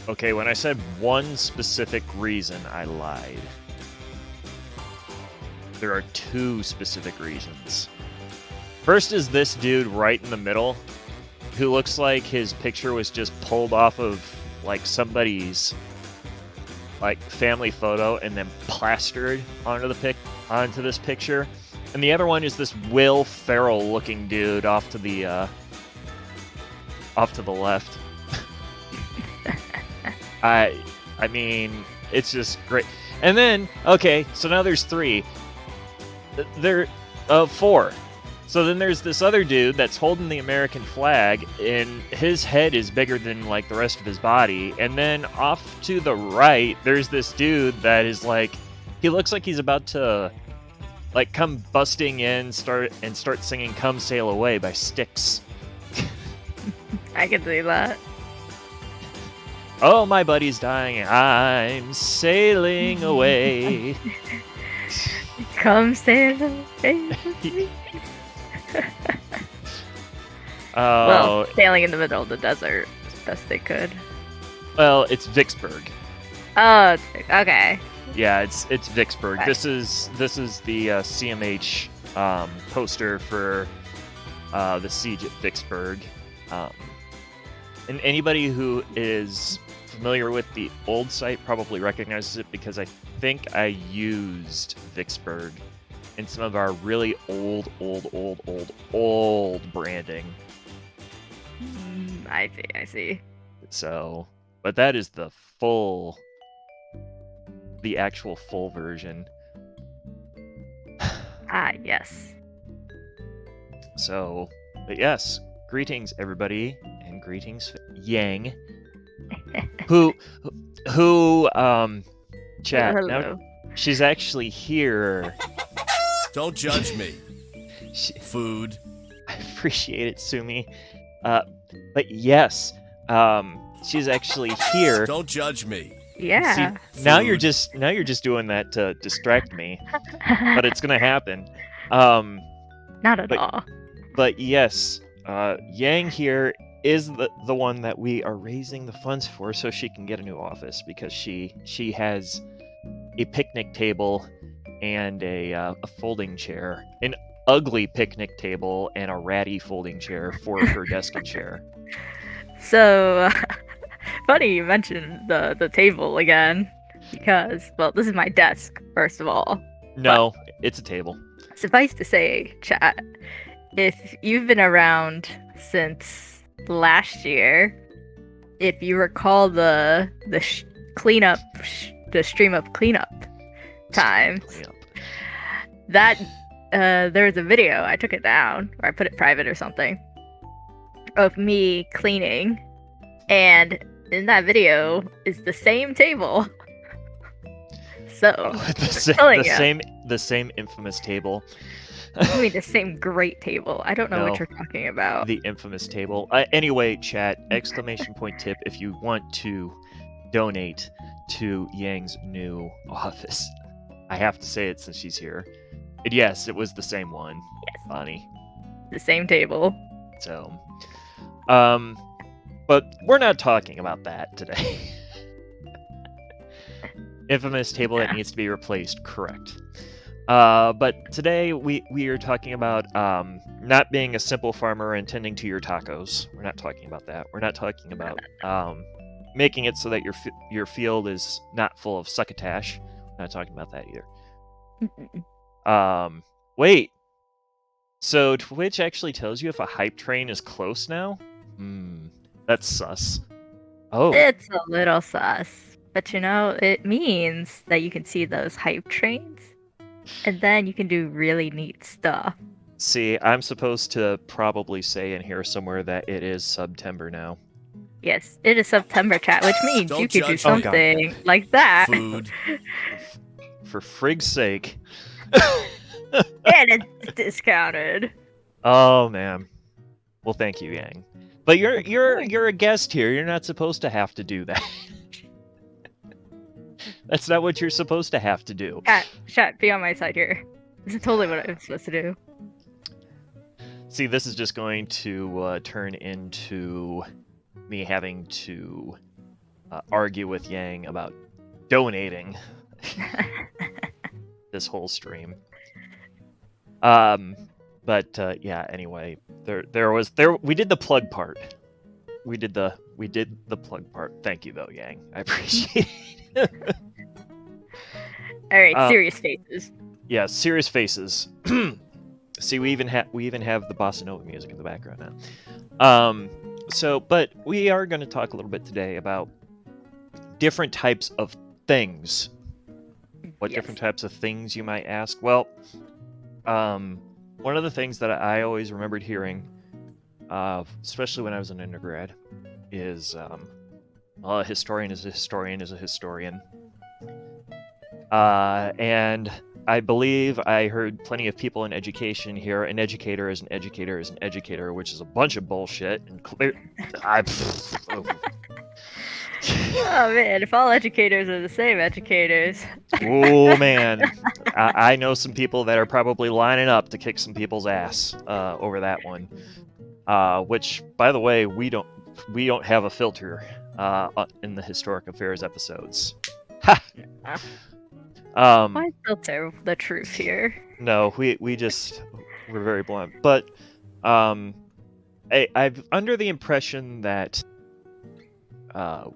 Okay, when I said one specific reason, I lied. There are two specific reasons. First is this dude right in the middle, who looks like his picture was just pulled off of, like, somebody's, like, family photo and then plastered onto this picture. And the other one is this Will Ferrell-looking dude off to the left. I mean, it's just great. And then, okay, so now there's three. Four. So then there's this other dude that's holding the American flag, and his head is bigger than, like, the rest of his body. And then off to the right, there's this dude that is, like, he looks like he's about to, like, come busting in, start singing "Come Sail Away" by Styx. I can see that. Oh, my buddy's dying. I'm sailing away. Come sail away. Well, sailing in the middle of the desert as best they could. Well, it's Vicksburg. Oh, okay. Yeah, it's Vicksburg. Right. This is the CMH poster for the siege at Vicksburg. And anybody who is familiar with the old site probably recognizes it, because I think I used Vicksburg in some of our really old branding. I see. So, but that is the actual full version. Yes. So, but yes, greetings everybody, and greetings Yang, who chat. Hello. Now she's actually here. Don't judge me. Food. I appreciate it, Sumi. But yes, she's actually here. Don't judge me. Yeah. See, now you're just doing that to distract me, but it's gonna happen. Not at all. But yes, Yang here is the one that we are raising the funds for, so she can get a new office, because she has a picnic table and a folding chair, an ugly picnic table and a ratty folding chair for her desk and chair. So, funny you mentioned the table again, because, well, this is my desk, first of all. No, it's a table. Suffice to say, chat, if you've been around since last year, if you recall the stream of cleanup times, that there was a video, I took it down, or I put it private or something, of me cleaning, and in that video is the same table. So the same infamous table. I mean, the same great table. I don't know what you're talking about. The infamous table. Anyway, chat, ! Tip if you want to donate to Yang's new office. I have to say it since she's here. And yes, it was the same one. Yes. Bonnie. The same table. So, but we're not talking about that today. Infamous table that needs to be replaced, correct. But today we are talking about not being a simple farmer and tending to your tacos. We're not talking about that. We're not talking about making it so that your field is not full of succotash. We're not talking about that either. Wait. So Twitch actually tells you if a hype train is close now? That's sus. Oh. It's a little sus. But you know, it means that you can see those hype trains, and then you can do really neat stuff. See, I'm supposed to probably say in here somewhere that it is September now. Yes, it is September, chat, which means you could do something like that. Food. For frig's sake. And it's discounted. Oh man. Well, thank you, Yang. But you're a guest here. You're not supposed to have to do that. That's not what you're supposed to have to do. Chat, be on my side here. This is totally what I'm supposed to do. See, this is just going to turn into me having to argue with Yang about donating this whole stream. Yeah. Anyway, we did the plug part. We did the plug part. Thank you though, Yang. I appreciate it. All right, serious faces. Yeah, serious faces. See, we even have the bossa nova music in the background now. But we are going to talk a little bit today about different types of things. What different types of things, you might ask? Well, one of the things that I always remembered hearing, especially when I was an undergrad, is a historian is a historian is a historian. And I believe I heard plenty of people in education here. An educator is an educator is an educator, which is a bunch of bullshit. And Oh man, if all educators are the same educators. Oh man, I know some people that are probably lining up to kick some people's ass over that one. Which, by the way, we don't have a filter in the historic affairs episodes. Ha! Why filter the truth here? No, we're very blunt. But I'm under the impression that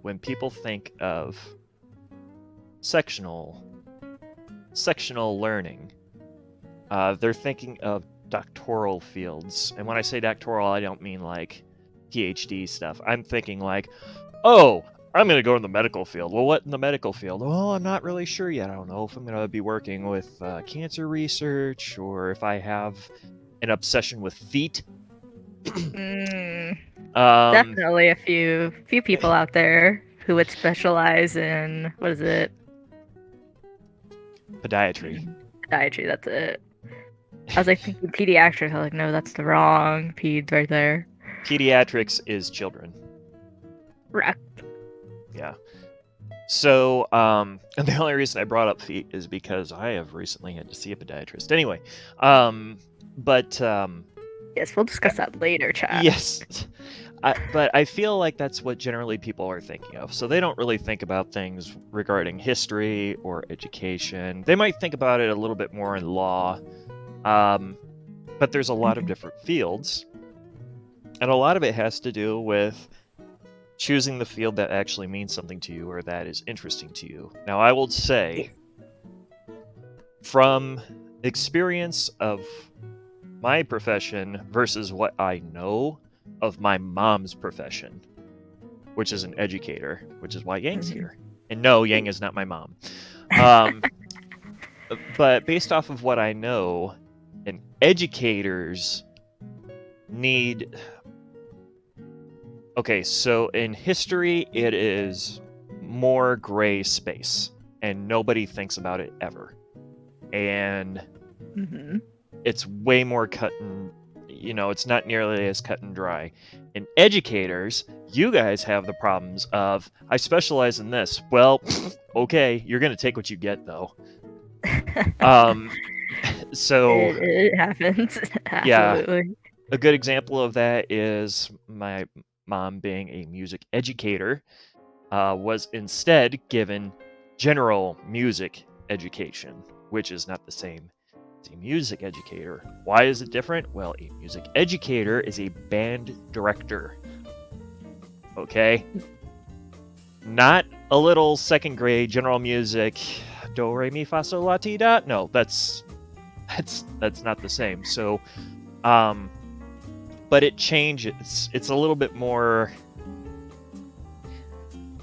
when people think of sectional learning, they're thinking of doctoral fields. And when I say doctoral, I don't mean like PhD stuff. I'm thinking like, oh, I'm going to go in the medical field. Well, what in the medical field? Oh, I'm not really sure yet. I don't know if I'm going to be working with cancer research or if I have an obsession with feet. Definitely a few people out there who would specialize in, what is it? Podiatry. Podiatry, that's it. I was like thinking pediatrics. I was like, no, that's the wrong peds right there. Pediatrics is children. Correct. Yeah. So, and the only reason I brought up feet is because I have recently had to see a podiatrist. Anyway, yes, we'll discuss that later, chat. Yes. But I feel like that's what generally people are thinking of. So they don't really think about things regarding history or education. They might think about it a little bit more in law. But there's a lot of different fields. And a lot of it has to do with choosing the field that actually means something to you or that is interesting to you. Now, I will say, from experience of my profession versus what I know of my mom's profession, which is an educator, which is why Yang's here. And no, Yang is not my mom. But based off of what I know, and educators need... Okay, so in history, it is more gray space, and nobody thinks about it ever. And it's way more cut and, it's not nearly as cut and dry. In educators, you guys have the problems of, I specialize in this. Well, okay, you're going to take what you get, though. So... It happens. Yeah. Absolutely. A good example of that is my mom, being a music educator, was instead given general music education, which is not the same as a music educator. Why is it different? Well, a music educator is a band director. Okay? Not a little second grade general music, do, re, mi, fa, sol, la, ti, da. No, that's not the same. So, but it changes. It's a little bit more...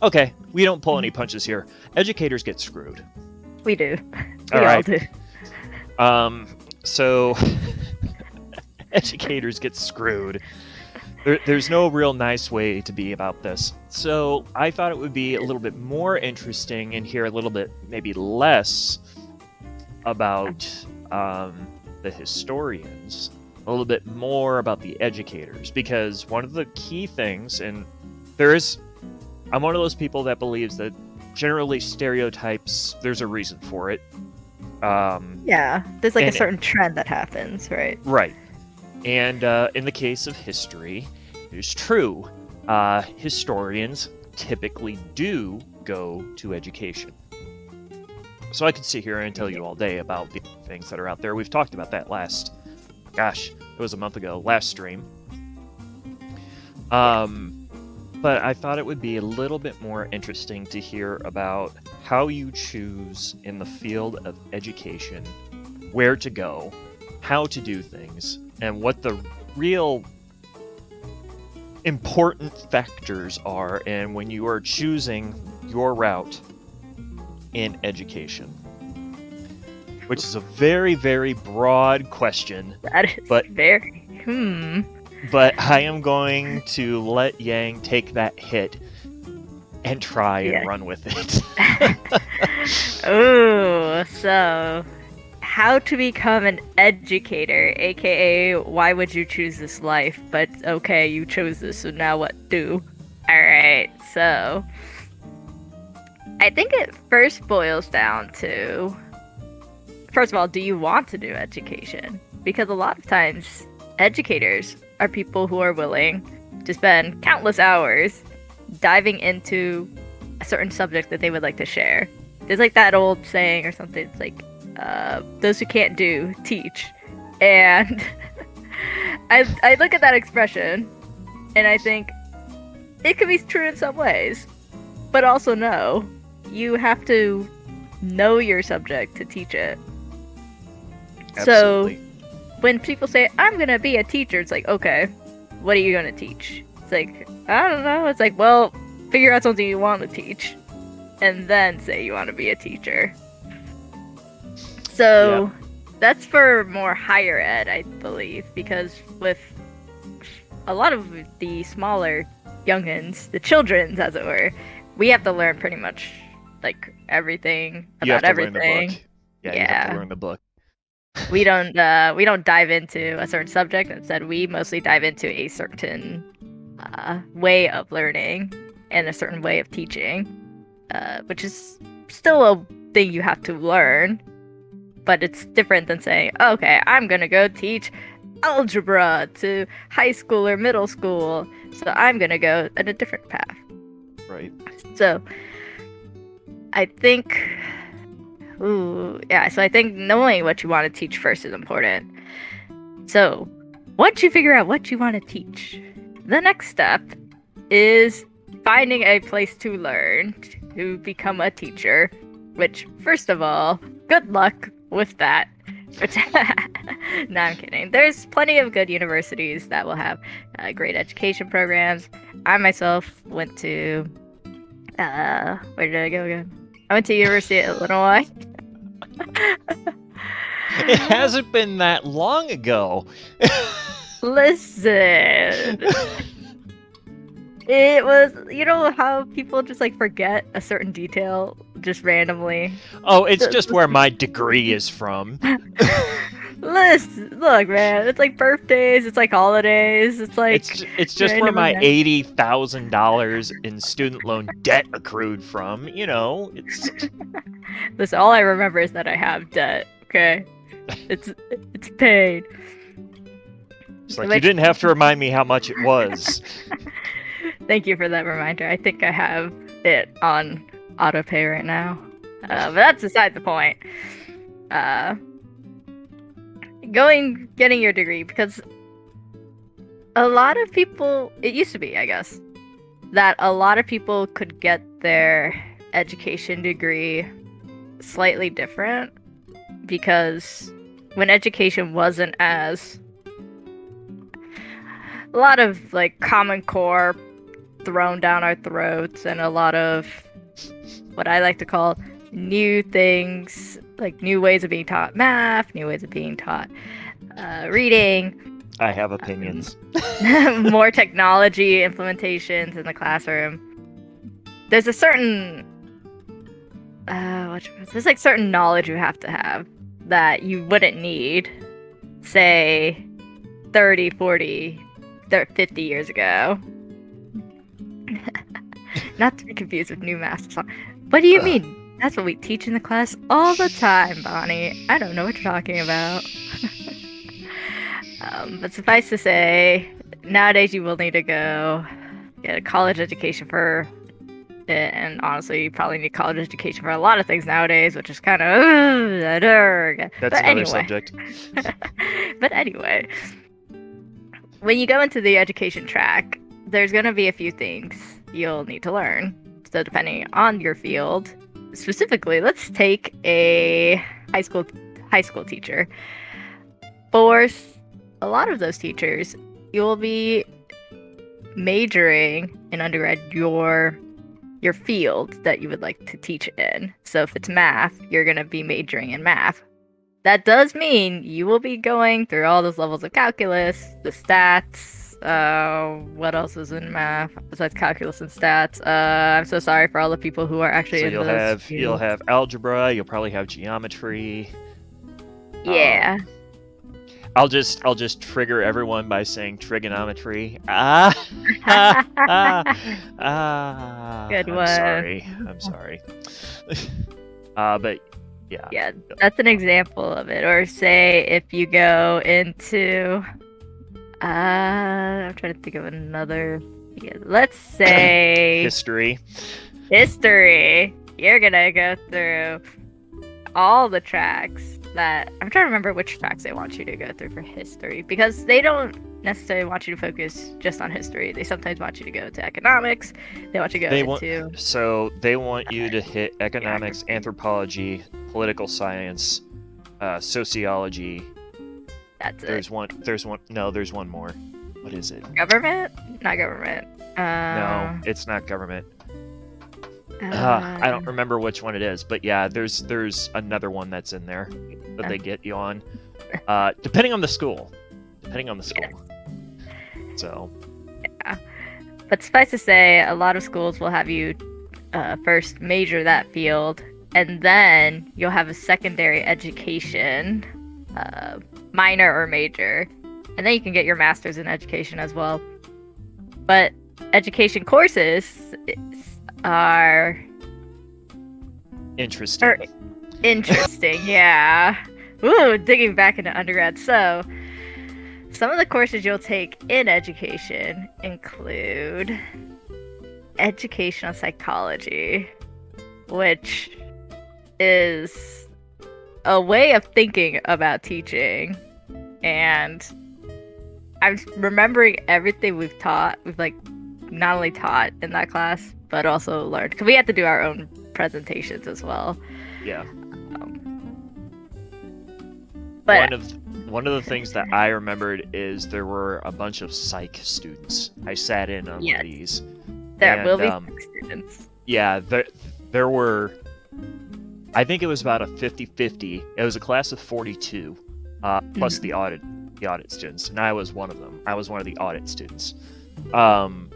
Okay, we don't pull any punches here. Educators get screwed. We do. All We right. all do. So educators get screwed. There's no real nice way to be about this. So I thought it would be a little bit more interesting and hear a little bit, maybe less, about the historians, a little bit more about the educators, because one of the key things, and I'm one of those people that believes that generally stereotypes, there's a reason for it. Yeah, there's like a certain trend that happens, right? Right. And in the case of history, it is true. Historians typically do go to education. So I could sit here and tell you all day about the things that are out there. We've talked about that it was a month ago, last stream. But I thought it would be a little bit more interesting to hear about how you choose in the field of education, where to go, how to do things, and what the real important factors are and when you are choosing your route in education. Which is a very, very broad question. That is But I am going to let Yang take that hit and try and run with it. Oh, so how to become an educator, aka why would you choose this life? But okay, you chose this, so now what do? Alright, so I think it first boils down to, first of all, do you want to do education? Because a lot of times educators are people who are willing to spend countless hours diving into a certain subject that they would like to share. There's like that old saying or something, it's like, those who can't do, teach. And I look at that expression and I think it could be true in some ways, but also no. You have to know your subject to teach it. Absolutely. So when people say, I'm gonna be a teacher, it's like, okay, what are you gonna teach? It's like, I don't know. It's like, well, figure out something you want to teach and then say you want to be a teacher. So that's for more higher ed, I believe, because with a lot of the smaller youngins, the children's as it were, we have to learn pretty much like everything about everything. Learn the book. You have to learn the book. We don't dive into a certain subject. Instead, we mostly dive into a certain way of learning and a certain way of teaching, which is still a thing you have to learn, but it's different than saying, okay, I'm gonna go teach algebra to high school or middle school, so I'm gonna go in a different path. Right. So I think so I think knowing what you want to teach first is important. So once you figure out what you want to teach, the next step is finding a place to learn, to become a teacher, which, first of all, good luck with that. No, I'm kidding. There's plenty of good universities that will have great education programs. I myself went to, where did I go again? I went to University of Illinois. It hasn't been that long ago. Listen. It was, you know how people just like forget a certain detail just randomly? Oh, it's just where my degree is from. Listen, look, man, it's like birthdays, it's like holidays, it's like... It's just where my $80,000 in student loan debt accrued from, you know, it's... Listen, all I remember is that I have debt, okay? It's paid. It's like, you didn't have to remind me how much it was. Thank you for that reminder. I think I have it on auto pay right now. But that's beside the point. Getting your degree, because a lot of people, it used to be, I guess, that a lot of people could get their education degree slightly different, because when education wasn't as a lot of like Common Core thrown down our throats and a lot of what I like to call new things, like new ways of being taught math, new ways of being taught reading. I have opinions. More technology implementations in the classroom. There's a certain there's like certain knowledge you have to have that you wouldn't need, say, 30, 40, 50 years ago. Not to be confused with new math song. What do you mean? That's what we teach in the class all the time, Bonnie. I don't know what you're talking about. But suffice to say, nowadays you will need to go get a college education for And honestly, you probably need college education for a lot of things nowadays, which is kind of That's but another anyway. subject. But anyway, when you go into the education track, there's going to be a few things you'll need to learn. So depending on your field, specifically, let's take a high school teacher. For a lot of those teachers, you will be majoring in undergrad your field that you would like to teach in. So if it's math, you're going to be majoring in math. That does mean you will be going through all those levels of calculus, the stats. What else is in math besides calculus and stats? I'm so sorry for all the people who are actually So in you'll those have fields. algebra. You'll probably have geometry. Yeah. I'll just trigger everyone by saying trigonometry. Ah. Good I'm one. sorry. I'm sorry. But yeah. Yeah, that's an example of it. Or say if you go into I'm trying to think of another. Yeah, let's say History. history. You're gonna go through all the tracks that I'm trying to remember which tracks they want you to go through for history, because they don't necessarily want you to focus just on history. They sometimes want you to go to economics. They want you to go into They want you to hit economics, anthropology, political science, sociology. That's There's one. No, there's one more. What is it? Government? Not government. No, it's not government. I don't remember which one it is, but yeah, there's another one that's in there that they get you on, depending on the school. So. Yeah. But suffice to say, a lot of schools will have you first major that field, and then you'll have a secondary education, minor or major, and then you can get your master's in education as well. But education courses are interesting. Yeah. Ooh, digging back into undergrad. So, some of the courses you'll take in education include educational psychology, which is a way of thinking about teaching. And I'm remembering everything we've like not only taught in that class, but also learned, because we had to do our own presentations as well. Yeah. But one of the things that I remembered is there were a bunch of psych students. I sat in on one of these. There will be psych students. Yeah, there were. I think it was about a 50-50. It was a class of 42, plus the audit students, and I was one of them. I was one of the audit students. And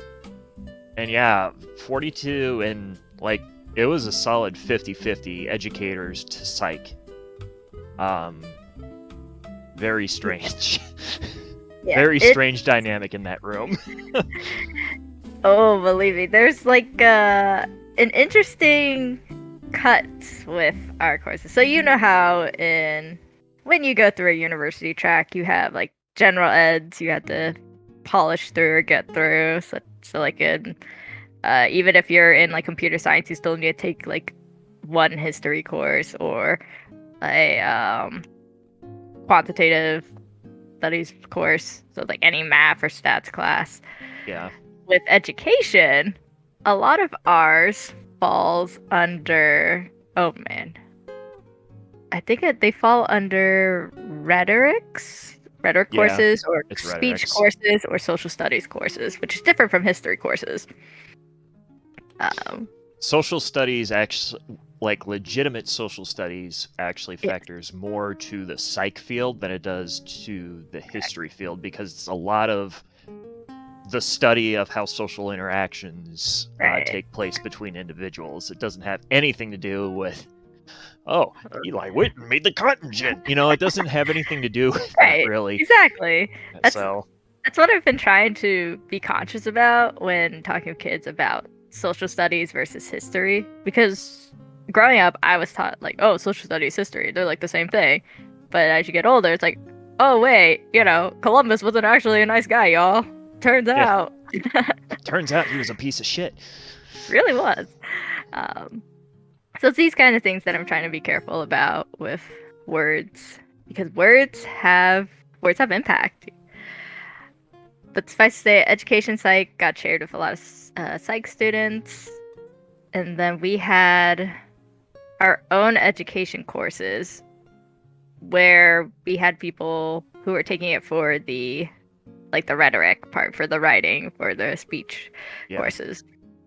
yeah, 42, and like it was a solid 50-50 educators to psych. Very strange. Yeah, very strange dynamic in that room. Oh, believe me, there's like an interesting cut with our courses. So you know how when you go through a university track, you have like general eds you have to polish through or get through. So like even if you're in like computer science, you still need to take like one history course or a quantitative studies course. So like any math or stats class. Yeah. With education, a lot of ours falls under, I think they fall under rhetoric courses, or speech courses, or social studies courses, which is different from history courses. Social studies actually, like legitimate social studies, actually factors more to the psych field than it does to the history field, because it's a lot of the study of how social interactions take place between individuals. It doesn't have anything to do with, Eli Whitton made the cotton gin. It doesn't have anything to do with that, really. Exactly. That's what I've been trying to be conscious about when talking to kids about social studies versus history. Because growing up, I was taught like, social studies, history, they're like the same thing. But as you get older, it's like, oh wait, Columbus wasn't actually a nice guy, y'all. Turns out. Turns out he was a piece of shit. Really was. So it's these kind of things that I'm trying to be careful about with words, because words have impact. But suffice to say, education psych got shared with a lot of psych students, and then we had our own education courses where we had people who were taking it for the rhetoric part, for the writing, for the speech courses.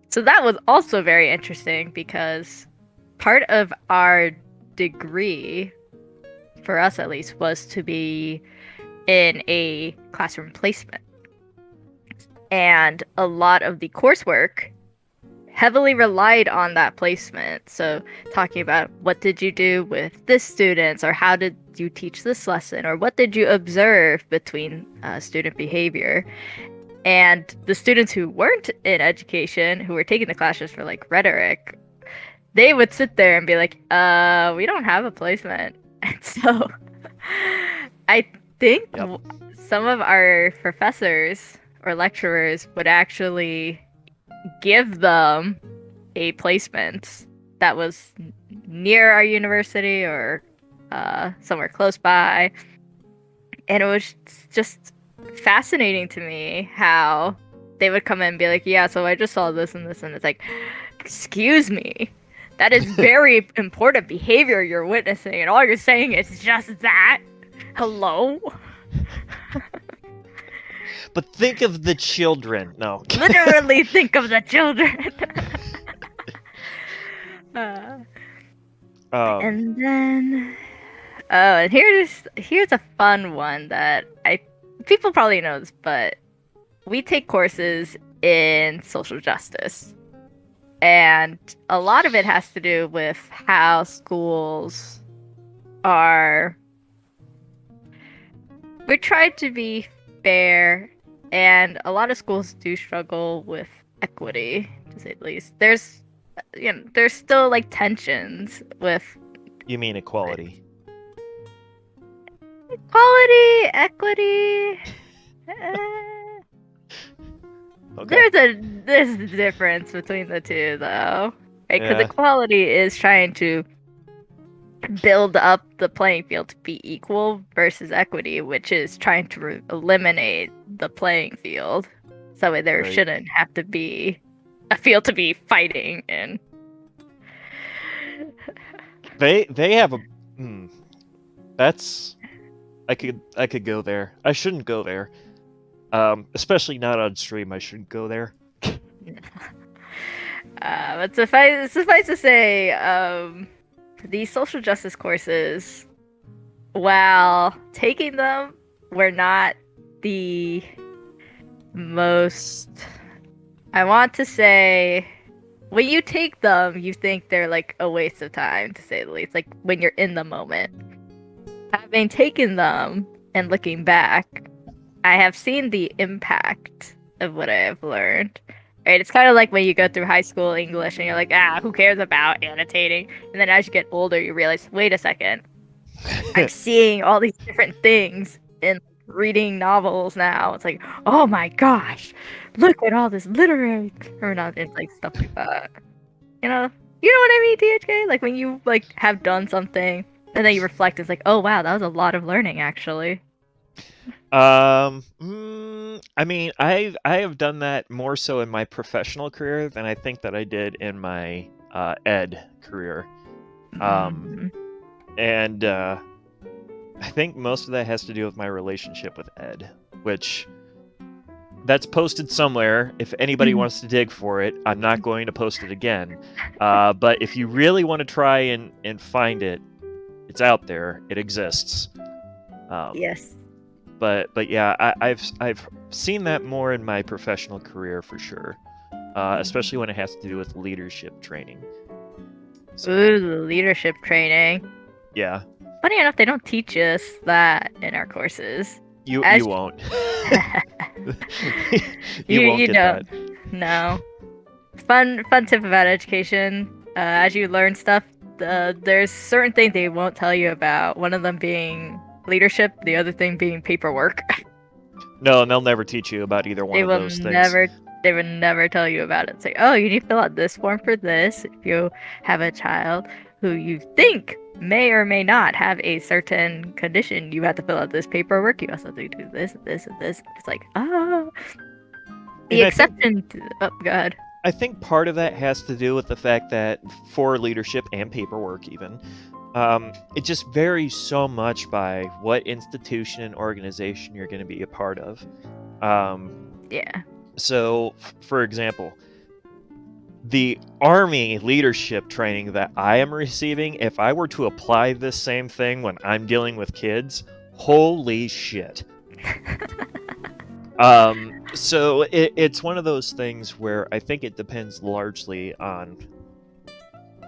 So that was also very interesting because part of our degree, for us at least, was to be in a classroom placement. And a lot of the coursework heavily relied on that placement. So talking about what did you do with this students, or how did you teach this lesson, or what did you observe between student behavior. And the students who weren't in education, who were taking the classes for like rhetoric, they would sit there and be like, we don't have a placement. And so I think some of our professors or lecturers would actually give them a placement that was near our university or somewhere close by. And it was just fascinating to me how they would come in and be like, yeah, so I just saw this and this, and it's like, excuse me, that is very important behavior you're witnessing, and all you're saying is just that. Hello? But think of the children. No. Literally think of the children. And then, and here's a fun one that people probably know this, but we take courses in social justice, and a lot of it has to do with how schools are. We try to be fair. And a lot of schools do struggle with equity, to say the least. There's still like tensions with. You mean equality? Equality, equity. Okay. There's a difference between the two, though, right? Because equality is trying to build up the playing field to be equal, versus equity, which is trying to eliminate the playing field, so there shouldn't have to be a field to be fighting in. They have a that's I could go there. I shouldn't go there. Especially not on stream. I shouldn't go there. But suffice to say, these social justice courses, while taking them, were not the most. I want to say, when you take them, you think they're like a waste of time, to say the least. Like when you're in the moment. Having taken them and looking back, I have seen the impact of what I have learned. Right? It's kind of like when you go through high school English and you're like, who cares about annotating? And then as you get older, you realize, wait a second, I'm seeing all these different things in reading novels now. It's like, oh my gosh, look at all this literary, or not, it's like stuff like that. You know what I mean, THK? Like when you like have done something and then you reflect, it's like, oh wow, that was a lot of learning actually. I mean, I have done that more so in my professional career than I think that I did in my ed career. And I think most of that has to do with my relationship with ed, which that's posted somewhere. If anybody wants to dig for it, I'm not going to post it again. But if you really want to try and find it, it's out there. It exists. Yes. But yeah, I've seen that more in my professional career for sure, especially when it has to do with leadership training. So, ooh, leadership training. Yeah. Funny enough, they don't teach us that in our courses. You won't. you won't get don't. That. No. Fun tip about education. As you learn stuff, there's certain things they won't tell you about. One of them being leadership, the other thing being paperwork. No, and they'll never teach you about either one They of will those things. never they would never tell you about it. It's like, oh, you need to fill out this form for this. If you have a child who you think may or may not have a certain condition, you have to fill out this paperwork. You also have to do this, this, and this. It's like, oh, the And I think exception. Oh, God. I think part of that has to do with the fact that for leadership and paperwork, even, it just varies so much by what institution and organization you're going to be a part of. Yeah. So, for example, the Army leadership training that I am receiving, if I were to apply this same thing when I'm dealing with kids, holy shit. So it's one of those things where I think it depends largely on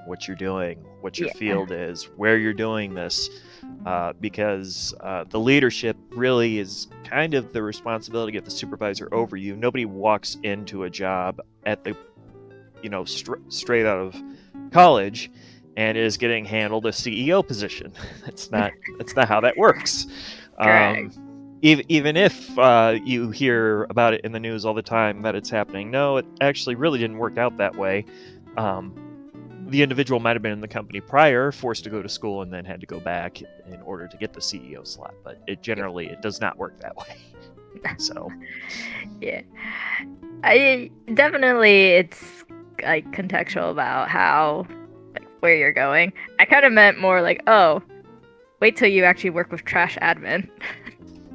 what you're doing, what your field is, where you're doing this, because the leadership really is kind of the responsibility of the supervisor over you. Nobody walks into a job at the, straight out of college and is getting handled a CEO position. That's not how that works. Correct. Even if you hear about it in the news all the time that it's happening, no, it actually really didn't work out that way. The individual might have been in the company prior, forced to go to school, and then had to go back in order to get the CEO slot. But it does not work that way. So, yeah, I definitely it's like contextual about how where you're going. I kind of meant more like, oh, wait till you actually work with trash admin.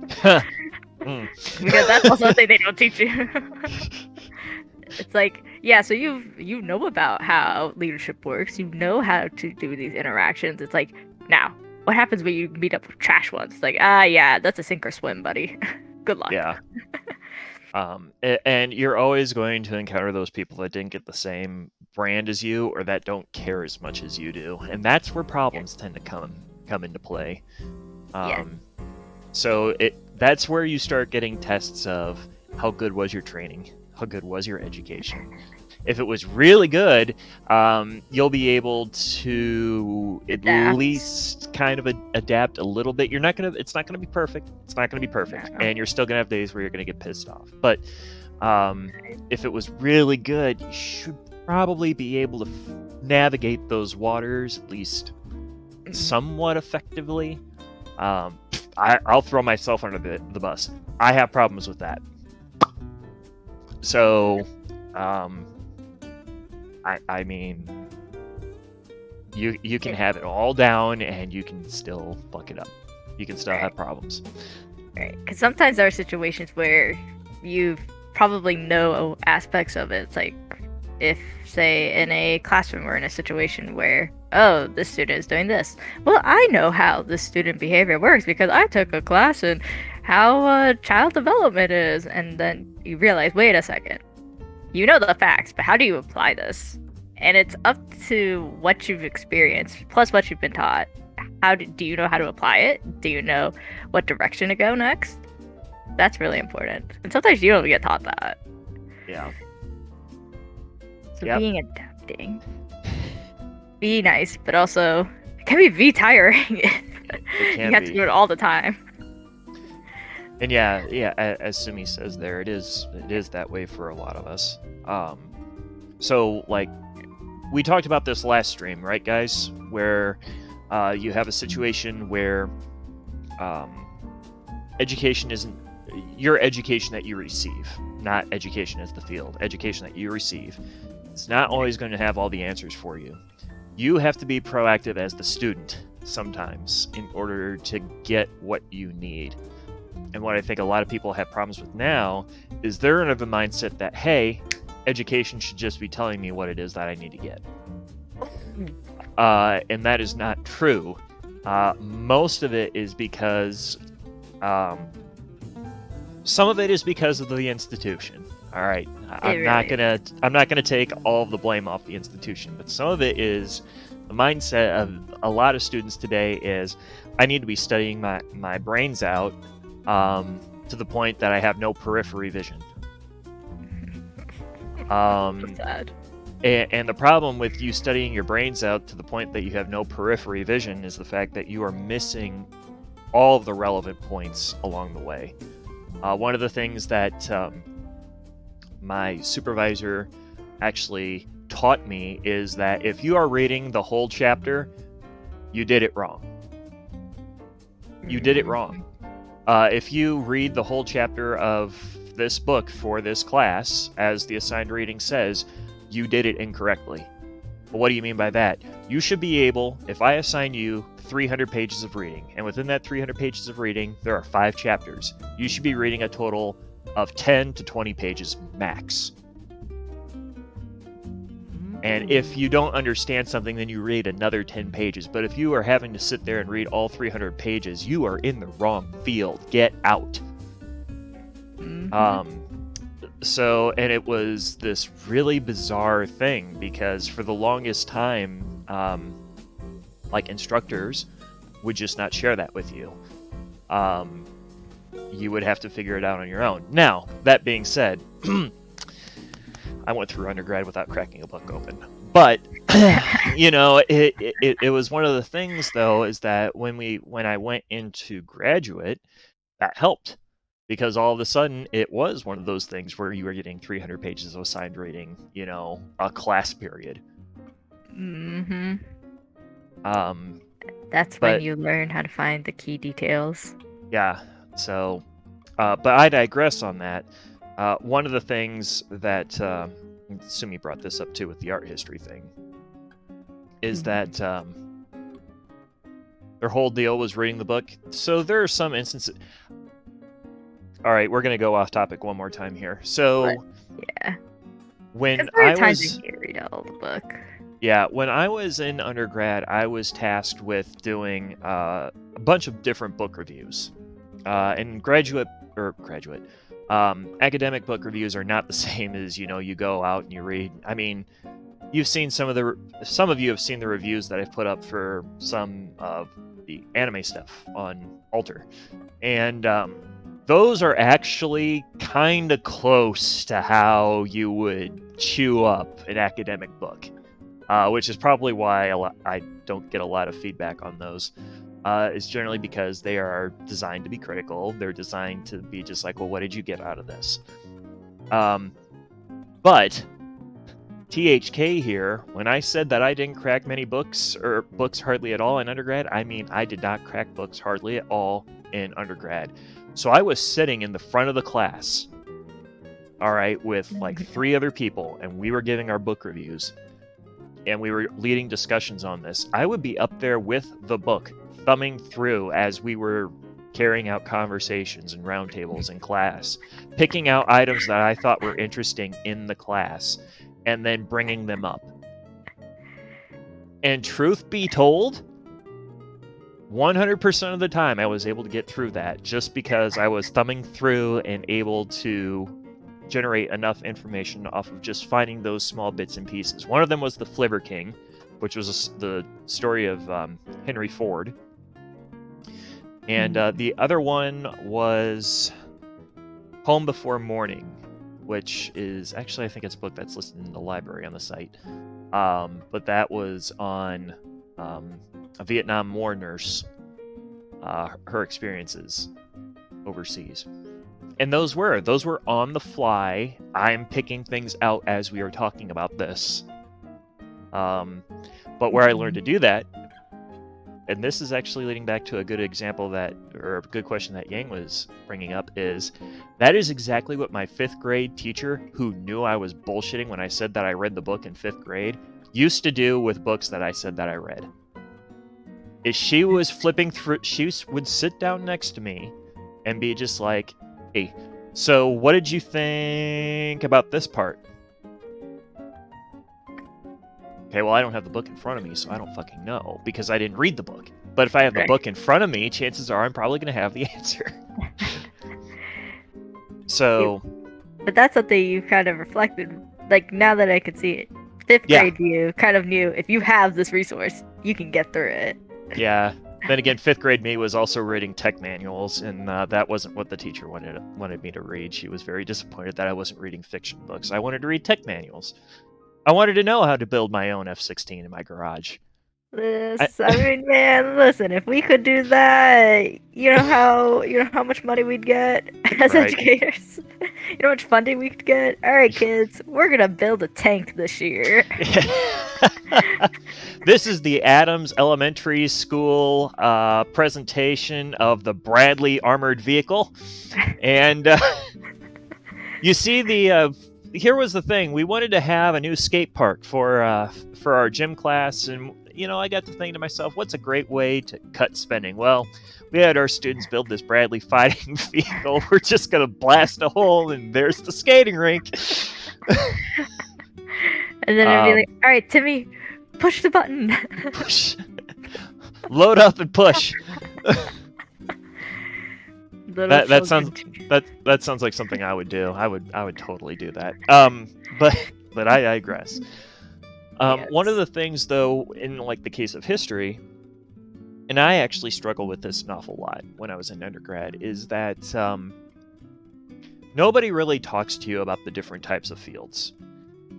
Because that's also something they don't teach you. It's like, yeah, so you know about how leadership works, you know how to do these interactions. It's like, now, what happens when you meet up with trash ones? It's like, yeah, that's a sink or swim, buddy. Good luck. Yeah. And you're always going to encounter those people that didn't get the same brand as you, or that don't care as much as you do, and that's where problems tend to come into play. So that's where you start getting tests of how good was your training, how good was your education. If it was really good, you'll be able to at least kind of adapt a little bit. It's not gonna be perfect. It's not gonna be perfect, and you're still gonna have days where you're gonna get pissed off. But if it was really good, you should probably be able to navigate those waters at least somewhat effectively. I'll throw myself under the bus. I have problems with that. So, I mean, you can have it all down and you can still fuck it up. You can still have problems. Right, because sometimes there are situations where you probably know aspects of it. It's like if, say, in a classroom or in a situation where, oh, this student is doing this. Well, I know how this student behavior works because I took a class in how child development is. And then you realize, wait a second, you know the facts, but how do you apply this? And it's up to what you've experienced, plus what you've been taught. Do you know how to apply it? Do you know what direction to go next? That's really important. And sometimes you don't get taught that. Yeah. So being adapting. Be nice, but also it can be tiring. You have to do it all the time. And yeah, as Sumi says there, it is that way for a lot of us. So like we talked about this last stream, right, guys? Where you have a situation where education isn't your education that you receive, not education as the field. Education that you receive is not always going to have all the answers for you. You have to be proactive as the student sometimes in order to get what you need. And what I think a lot of people have problems with now is they're in a mindset that, hey, education should just be telling me what it is that I need to get. And that is not true. Most of it is because some of it is because of the institution. All right, I'm not gonna take all of the blame off the institution, but some of it is the mindset of a lot of students today is I need to be studying my brains out to the point that I have no periphery vision. Sad. And the problem with you studying your brains out to the point that you have no periphery vision is the fact that you are missing all of the relevant points along the way. One of the things that my supervisor actually taught me is that if you are reading the whole chapter, you did it wrong. You did it wrong. If you read the whole chapter of this book for this class, as the assigned reading says, you did it incorrectly. Well, what do you mean by that? You should be able, if I assign you 300 pages of reading, and within that 300 pages of reading, there are 5 chapters, you should be reading a total of 10 to 20 pages max. And if you don't understand something, then you read another 10 pages. But if you are having to sit there and read all 300 pages, you are in the wrong field. Get out. So, and it was this really bizarre thing because for the longest time, like instructors would just not share that with you. You would have to figure it out on your own. Now, that being said, I went through undergrad without cracking a book open. But, you know, it was one of the things, though, is that when I went into graduate, that helped. Because all of a sudden, it was one of those things where you were getting 300 pages of assigned reading, you know, a class period. That's when you learn how to find the key details. Yeah, so, but I digress on that. One of the things that, Sumi brought this up too with the art history thing, is that their whole deal was reading the book. So there are some instances... All right, we're going to go off topic one more time here. So, yeah. When I was... read all the book. Yeah, when I was in undergrad, I was tasked with doing a bunch of different book reviews. And academic book reviews are not the same as, you know, you go out and you read. I mean, you've seen some of you have seen the reviews that I've put up for some of the anime stuff on Alter. And those are actually kind of close to how you would chew up an academic book, which is probably why I don't get a lot of feedback on those. It's generally because they are designed to be critical. They're designed to be just like, well, what did you get out of this? But THK here, when I said that I didn't crack many books, or books hardly at all in undergrad, I mean I did not crack books hardly at all in undergrad. So I was sitting in the front of the class, all right, with like 3 other people, and we were giving our book reviews, and we were leading discussions on this. I would be up there with the book, thumbing through as we were carrying out conversations and roundtables in class, picking out items that I thought were interesting in the class, and then bringing them up. And truth be told, 100% of the time I was able to get through that just because I was thumbing through and able to generate enough information off of just finding those small bits and pieces. One of them was the Flivver King, which was the story of Henry Ford. And the other one was Home Before Morning, which is actually, I think it's a book that's listed in the library on the site. But that was on a Vietnam War nurse, her experiences overseas. And those were on the fly. I'm picking things out as we are talking about this. But where I learned to do that, and this is actually leading back to a good example or a good question that Yang was bringing up, is that is exactly what my 5th grade teacher, who knew I was bullshitting when I said that I read the book in 5th grade, used to do with books that I said that I read. If she was flipping through, she would sit down next to me and be just like, hey, so what did you think about this part? Okay, well, I don't have the book in front of me, so I don't fucking know, because I didn't read the book. But if I have the book in front of me, chances are I'm probably going to have the answer. So... But that's something you kind of reflected, like, now that I could see it. 5th grade you kind of knew, if you have this resource, you can get through it. Yeah. Then again, 5th grade me was also reading tech manuals, and that wasn't what the teacher wanted me to read. She was very disappointed that I wasn't reading fiction books. I wanted to read tech manuals. I wanted to know how to build my own F-16 in my garage. I mean, man, listen, if we could do that, you know how much money we'd get as Right. educators? You know how much funding we could get? All right, kids, we're gonna build a tank this year. This is the Adams Elementary School presentation of the Bradley armored vehicle, and you see the. Here was the thing: we wanted to have a new skate park for our gym class, and I got to think to myself, what's a great way to cut spending? Well, we had our students build this Bradley fighting vehicle. We're just gonna blast a hole, and there's the skating rink. And then it'd be like, all right, Timmy, push the button. Push. Load up and push. That sounds like something I would do. I would totally do that. But I digress. Yes. One of the things, though, in like the case of history, and I actually struggle with this an awful lot when I was in undergrad, is that nobody really talks to you about the different types of fields.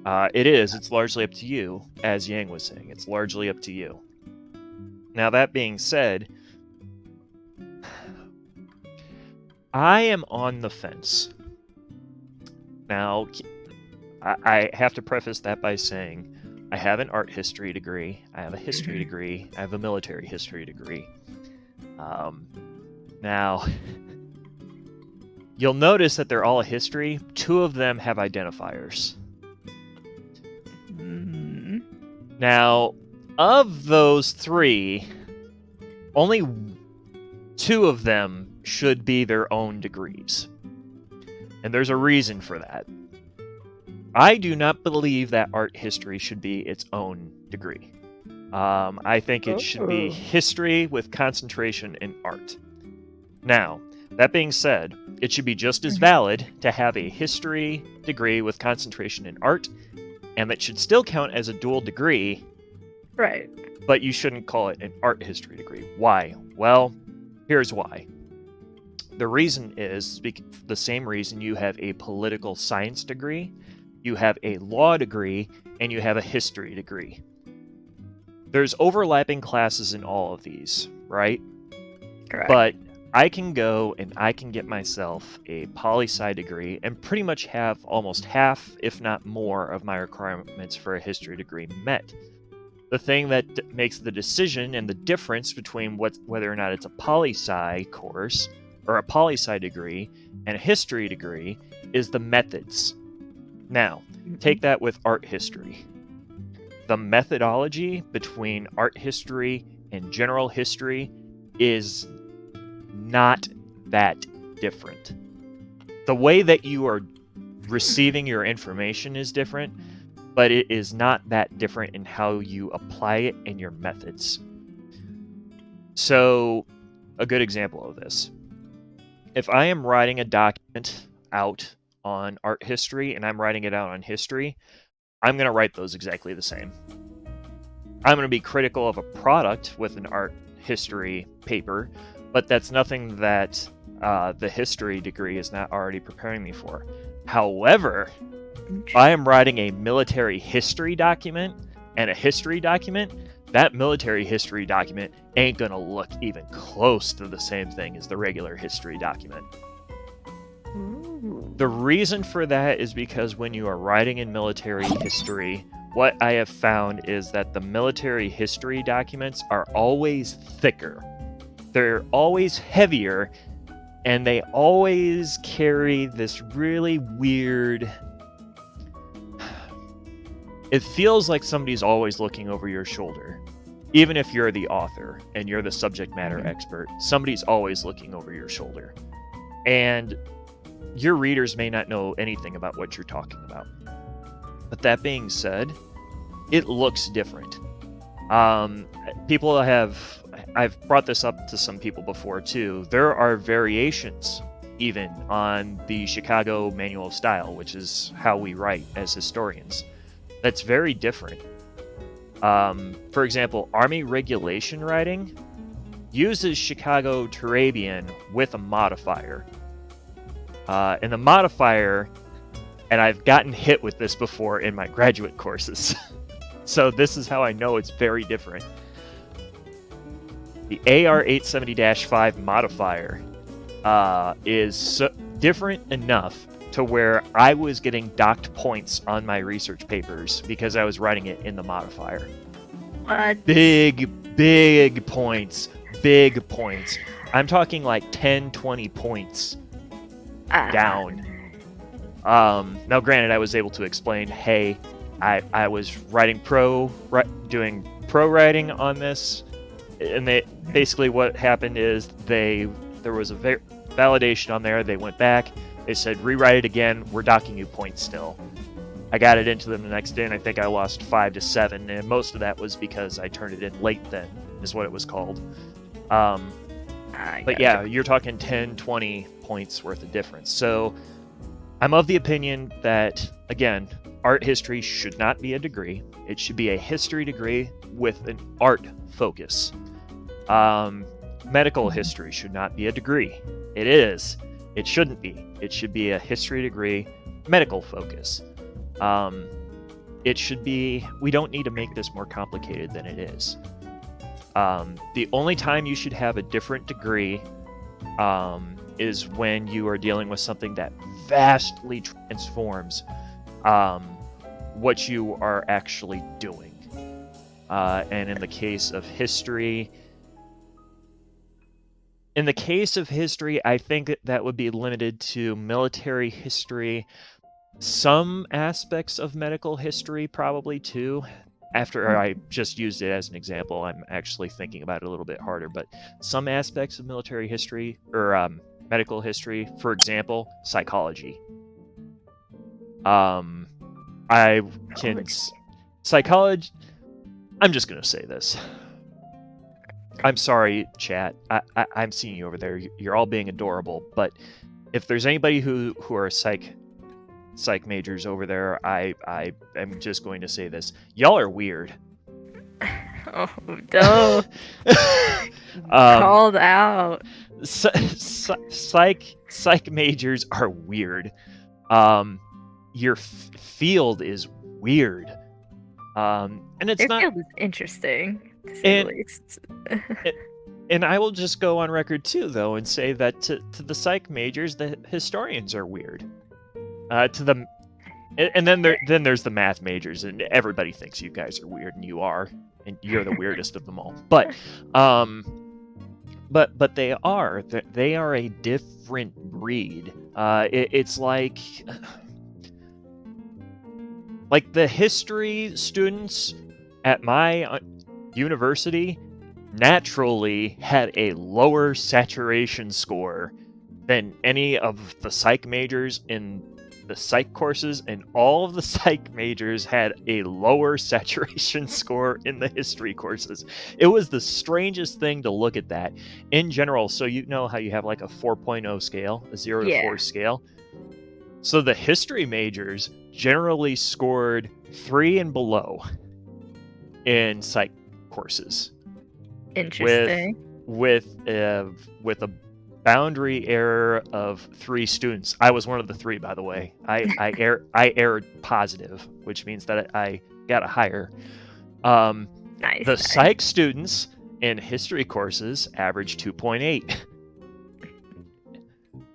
It's largely up to you, as Yang was saying. It's largely up to you. Now, that being said, I am on the fence. Now, I have to preface that by saying I have an art history degree, I have a history degree, I have a military history degree. Now, you'll notice that they're all a history. 2 of them have identifiers. Now, of those 3, only 2 of them should be their own degrees. And there's a reason for that. I do not believe that art history should be its own degree. I think it should be history with concentration in art. Now, that being said, it should be just as valid to have a history degree with concentration in art, and that should still count as a dual degree. Right. But you shouldn't call it an art history degree. Why? Well, here's why. The reason is the same reason you have a political science degree, you have a law degree, and you have a history degree. There's overlapping classes in all of these, right? Correct. But I can go and I can get myself a poli-sci degree and pretty much have almost half, if not more, of my requirements for a history degree met. The thing that makes the decision and the difference between whether or not it's a poli-sci course or a poli-sci degree and a history degree is the methods. Now, take that with art history. The methodology between art history and general history is not that different. The way that you are receiving your information is different, but it is not that different in how you apply it in your methods. So, a good example of this. If I am writing a document out on art history and I'm writing it out on history, I'm going to write those exactly the same. I'm going to be critical of a product with an art history paper, but that's nothing that the history degree is not already preparing me for. However, if I am writing a military history document and a history document, that military history document ain't going to look even close to the same thing as the regular history document. The reason for that is because when you are writing in military history, what I have found is that the military history documents are always thicker. They're always heavier, and they always carry this really weird... It feels like somebody's always looking over your shoulder. Even if you're the author and you're the subject matter expert, somebody's always looking over your shoulder. And your readers may not know anything about what you're talking about. But that being said, it looks different. I've brought this up to some people before too. There are variations even on the Chicago Manual of Style, which is how we write as historians. That's very different. For example, Army regulation writing uses Chicago Turabian with a modifier. And the modifier, and I've gotten hit with this before in my graduate courses, so this is how I know it's very different. The AR-870-5 modifier is different enough to where I was getting docked points on my research papers because I was writing it in the modifier. What? Big points. Big points. I'm talking like 10, 20 points down. Now, granted, I was able to explain, hey, I was writing doing pro writing on this, and basically what happened is there was a validation on there. They went back. They said, rewrite it again. We're docking you points still. I got it into them the next day, and I think I lost 5 to 7, and most of that was because I turned it in late then, is what it was called. But yeah, you're talking 10, 20 points worth of difference. So I'm of the opinion that, again, art history should not be a degree. It should be a history degree with an art focus. Medical history should not be a degree. It is. It shouldn't be. It should be a history degree, medical focus. It should be, we don't need to make this more complicated than it is. The only time you should have a different degree is when you are dealing with something that vastly transforms what you are actually doing. And in the case of history, I think that would be limited to military history, some aspects of medical history probably too. After I just used it as an example, I'm actually thinking about it a little bit harder, but some aspects of military history or medical history, for example, psychology. Psychology. I'm just gonna say this. I'm sorry, chat. I'm seeing you over there. You're all being adorable, but if there's anybody who are psych majors over there, I am just going to say this: y'all are weird. Oh no! Called out. Psych majors are weird. Your field is weird. And it's not. Field is interesting, to say the least. And I will just go on record too, though, and say that to the psych majors, the historians are weird. And then there's the math majors, and everybody thinks you guys are weird, and you are, and you're the weirdest of them all. But they are a different breed. It's like the history students at my university naturally had a lower saturation score than any of the psych majors in the psych courses, and all of the psych majors had a lower saturation score in the history courses. It was the strangest thing to look at that in general. So you know how you have like a 4.0 scale, a 0 to 4 scale. So the history majors generally scored 3 and below in psych courses. Interesting. With a boundary error of 3 students. I was one of the 3, by the way. I erred positive, which means that I got a higher. The psych students in history courses averaged 2.8.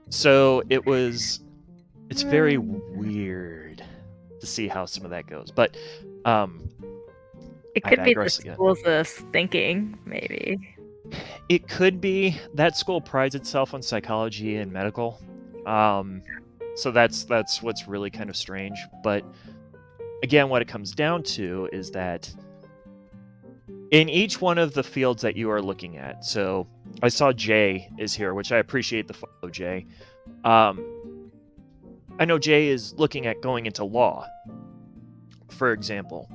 So it's very weird to see how some of that goes. But it could be the school's thinking, maybe. It could be. That school prides itself on psychology and medical. So that's what's really kind of strange. But again, what it comes down to is that in each one of the fields that you are looking at, so I saw Jay is here, which I appreciate the follow, Jay. I know Jay is looking at going into law, for example.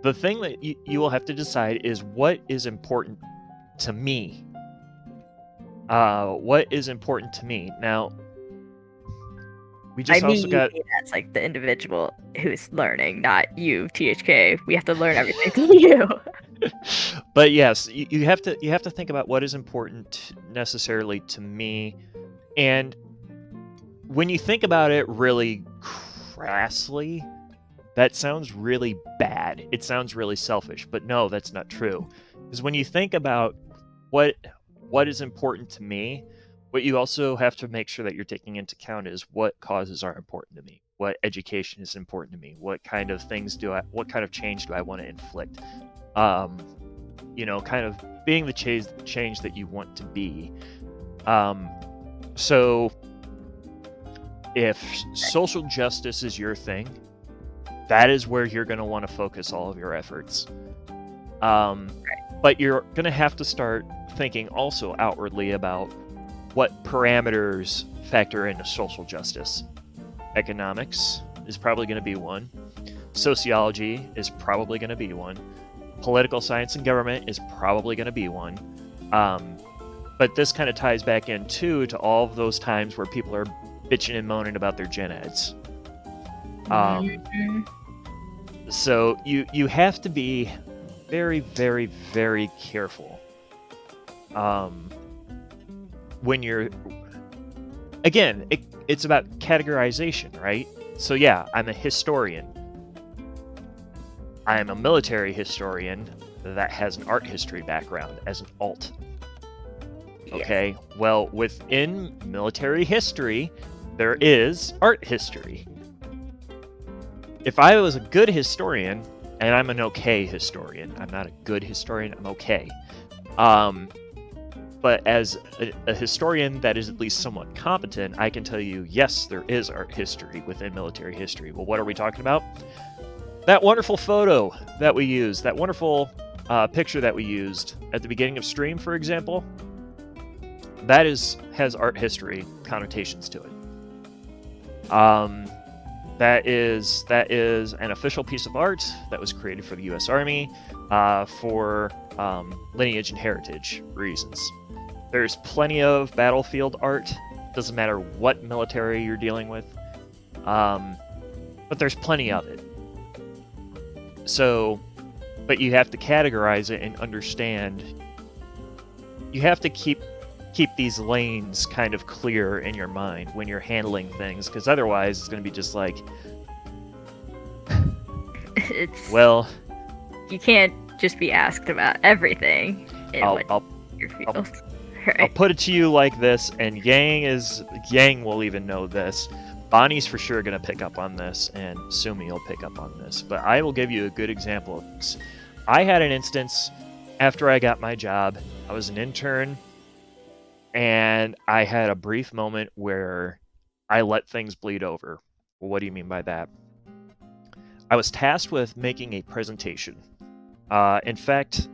The thing that you will have to decide is what is important to me. What is important to me? Now, we just that's like the individual who's learning, not you, THK. We have to learn everything from you. But yes, you have to think about what is important necessarily to me, and when you think about it really crassly, that sounds really bad. It sounds really selfish, but no, that's not true. Because when you think about what is important to me. What you also have to make sure that you're taking into account is what causes are important to me, what education is important to me, what kind of what kind of change do I want to inflict. Kind of being the change that you want to be. So if social justice is your thing, that is where you're going to want to focus all of your efforts. But you're going to have to start thinking also outwardly about what parameters factor into social justice. Economics is probably going to be one. Sociology is probably going to be one. Political science and government is probably going to be one. But this kind of ties back in, too, to all of those times where people are bitching and moaning about their gen eds. So you have to be very, very, very careful when you're... Again, it's about categorization, right? So yeah, I'm a historian. I'm a military historian that has an art history background as an alt. Okay, well, within military history, there is art history. If I was a good historian, and I'm an okay historian, I'm not a good historian, I'm okay. But as a historian that is at least somewhat competent, I can tell you, yes, there is art history within military history. Well, what are we talking about? That wonderful photo that we used, that wonderful picture that we used at the beginning of stream, for example, that has art history connotations to it. That is an official piece of art that was created for the U.S. Army for lineage and heritage reasons. There's plenty of battlefield art. Doesn't matter what military you're dealing with, but there's plenty of it. So, but you have to categorize it and understand. You have to keep these lanes kind of clear in your mind when you're handling things, because otherwise it's going to be just like, well, you can't just be asked about everything in your field. Right. I'll put it to you like this, and Yang will even know this. Bonnie's for sure going to pick up on this, and Sumi will pick up on this, but I will give you a good example of this. I had an instance after I got my job. I was an intern, and I had a brief moment where I let things bleed over. Well, what do you mean by that? I was tasked with making a presentation. In fact,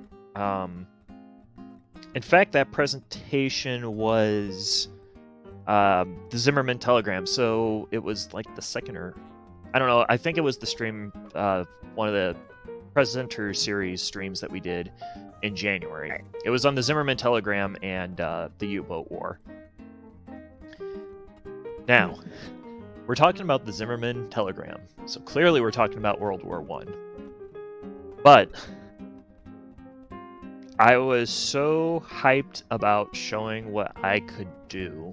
that presentation was the Zimmerman Telegram. So it was like the second, or I don't know. I think it was the stream, one of the presenter series streams that we did in January. Right. It was on the Zimmerman Telegram and the U-boat war. Now, we're talking about the Zimmerman Telegram, so clearly we're talking about World War I. But I was so hyped about showing what I could do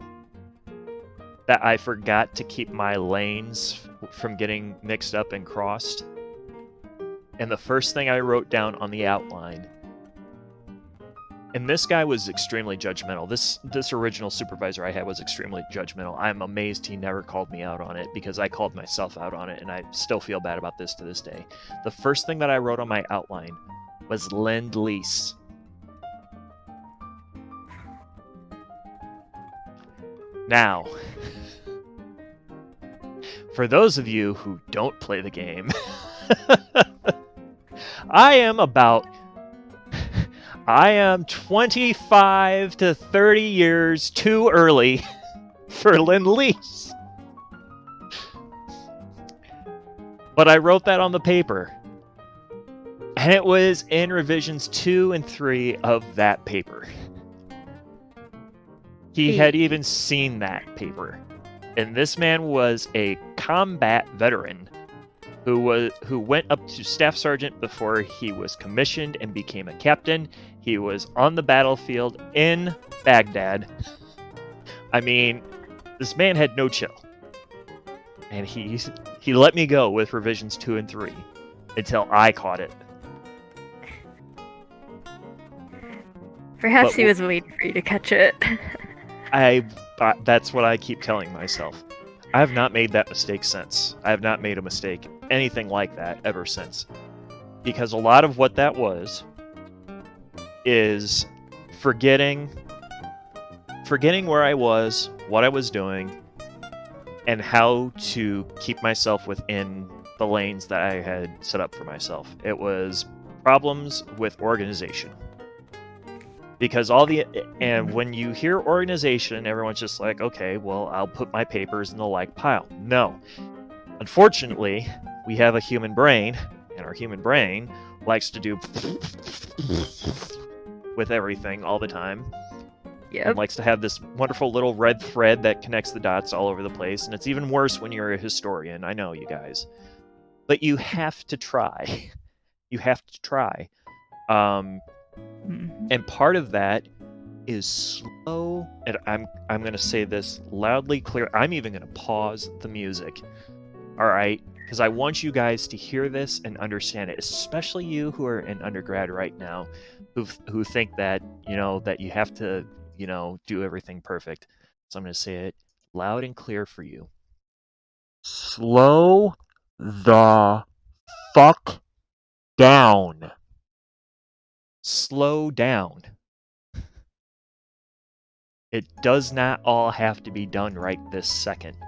that I forgot to keep my lanes from getting mixed up and crossed. And the first thing I wrote down on the outline, and this guy was extremely judgmental. This original supervisor I had was extremely judgmental. I'm amazed he never called me out on it, because I called myself out on it, and I still feel bad about this to this day. The first thing that I wrote on my outline was Lend-Lease. Now, for those of you who don't play the game, I am 25 to 30 years too early for Lend-Lease. But I wrote that on the paper. And it was in revisions 2 and 3 of that paper. He had even seen that paper. And this man was a combat veteran who went up to staff sergeant before he was commissioned and became a captain. He was on the battlefield in Baghdad. I mean, this man had no chill. And he let me go with revisions 2 and 3 until I caught it. Perhaps But he was waiting for you to catch it. that's what I keep telling myself. I have not made that mistake since. I have not made a mistake, anything like that, ever since. Because a lot of what that was is forgetting where I was, what I was doing, and how to keep myself within the lanes that I had set up for myself. It was problems with organization. Because and when you hear organization, everyone's just like, okay, well, I'll put my papers in the like pile. No. Unfortunately, we have a human brain, and our human brain likes to do with everything all the time. Yep. And likes to have this wonderful little red thread that connects the dots all over the place. And it's even worse when you're a historian. I know, you guys. But you have to try. You have to try. And part of that is slow, and I'm going to say this loudly, clear. I'm even going to pause the music. All right? Because I want you guys to hear this and understand it, especially you who are in undergrad right now, who think that, that you have to, do everything perfect. So I'm going to say it loud and clear for you. Slow the fuck down. Slow down. It does not all have to be done right this second.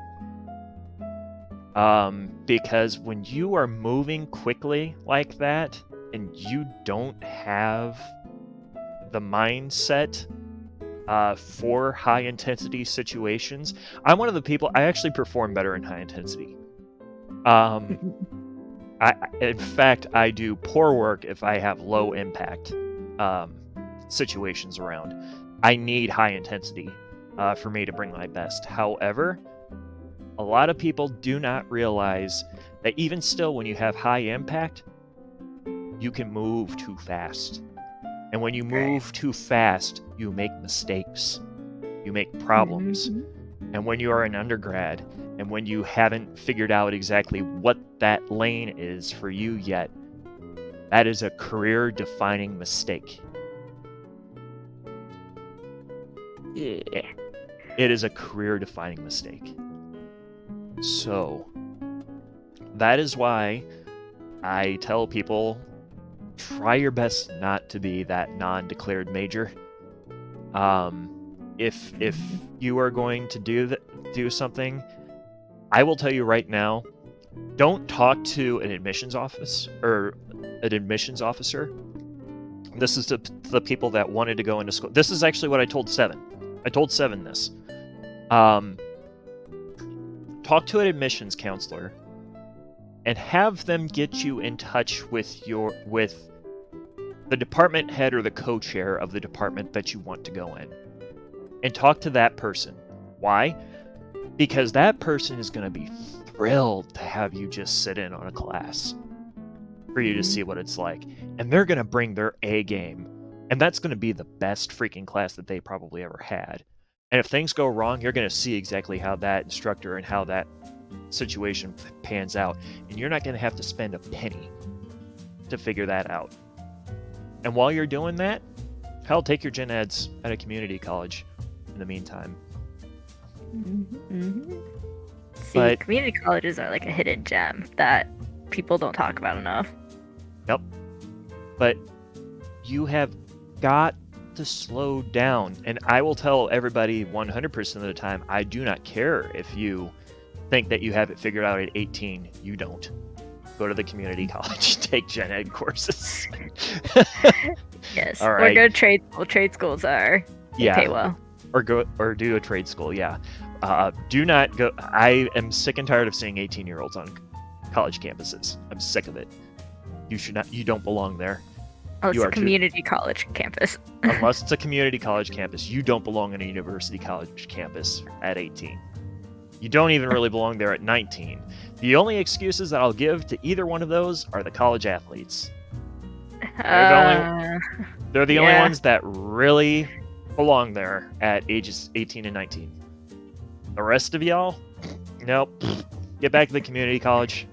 Because when you are moving quickly like that, and you don't have the mindset for high intensity situations, I'm one of the people, I actually perform better in high intensity. In fact, I do poor work if I have low impact situations around. I need high intensity for me to bring my best. However, a lot of people do not realize that even still, when you have high impact, you can move too fast. And when you move too fast, you make mistakes. You make problems. And when you are an undergrad, and when you haven't figured out exactly what that lane is for you yet, that is a career-defining mistake. Yeah. It is a career-defining mistake. So, that is why I tell people, try your best not to be that non-declared major. If you are going to do something, I will tell you right now, don't talk to an admissions office or an admissions officer. This is to the people that wanted to go into school. This is actually what I told Seven. I told Seven this. Talk to an admissions counselor and have them get you in touch with the department head or the co-chair of the department that you want to go in. And talk to that person. Why? Because that person is going to be thrilled to have you just sit in on a class for you to see what it's like. And they're going to bring their A game. And that's going to be the best freaking class that they probably ever had. And if things go wrong, you're going to see exactly how that instructor and how that situation pans out. And you're not going to have to spend a penny to figure that out. And while you're doing that, hell, take your gen eds at a community college in the meantime. See, community colleges are like a hidden gem that people don't talk about enough. Yep. But you have got to slow down. And I will tell everybody 100% of the time, I do not care if you think that you have it figured out at 18. You don't. Go to the community college, take gen ed courses. Yes. All right. Or go to trade school. Trade schools they pay well. Or do a trade school, yeah. Do not go. I am sick and tired of seeing 18-year-olds on college campuses. I'm sick of it. You should not. You don't belong there. Oh, it's a community college campus. Unless it's a community college campus, you don't belong in a university college campus at 18. You don't even really belong there at 19. The only excuses that I'll give to either one of those are the college athletes. They're the only ones that really belong there at ages 18 and 19. The rest of y'all, nope. Get back to the community college.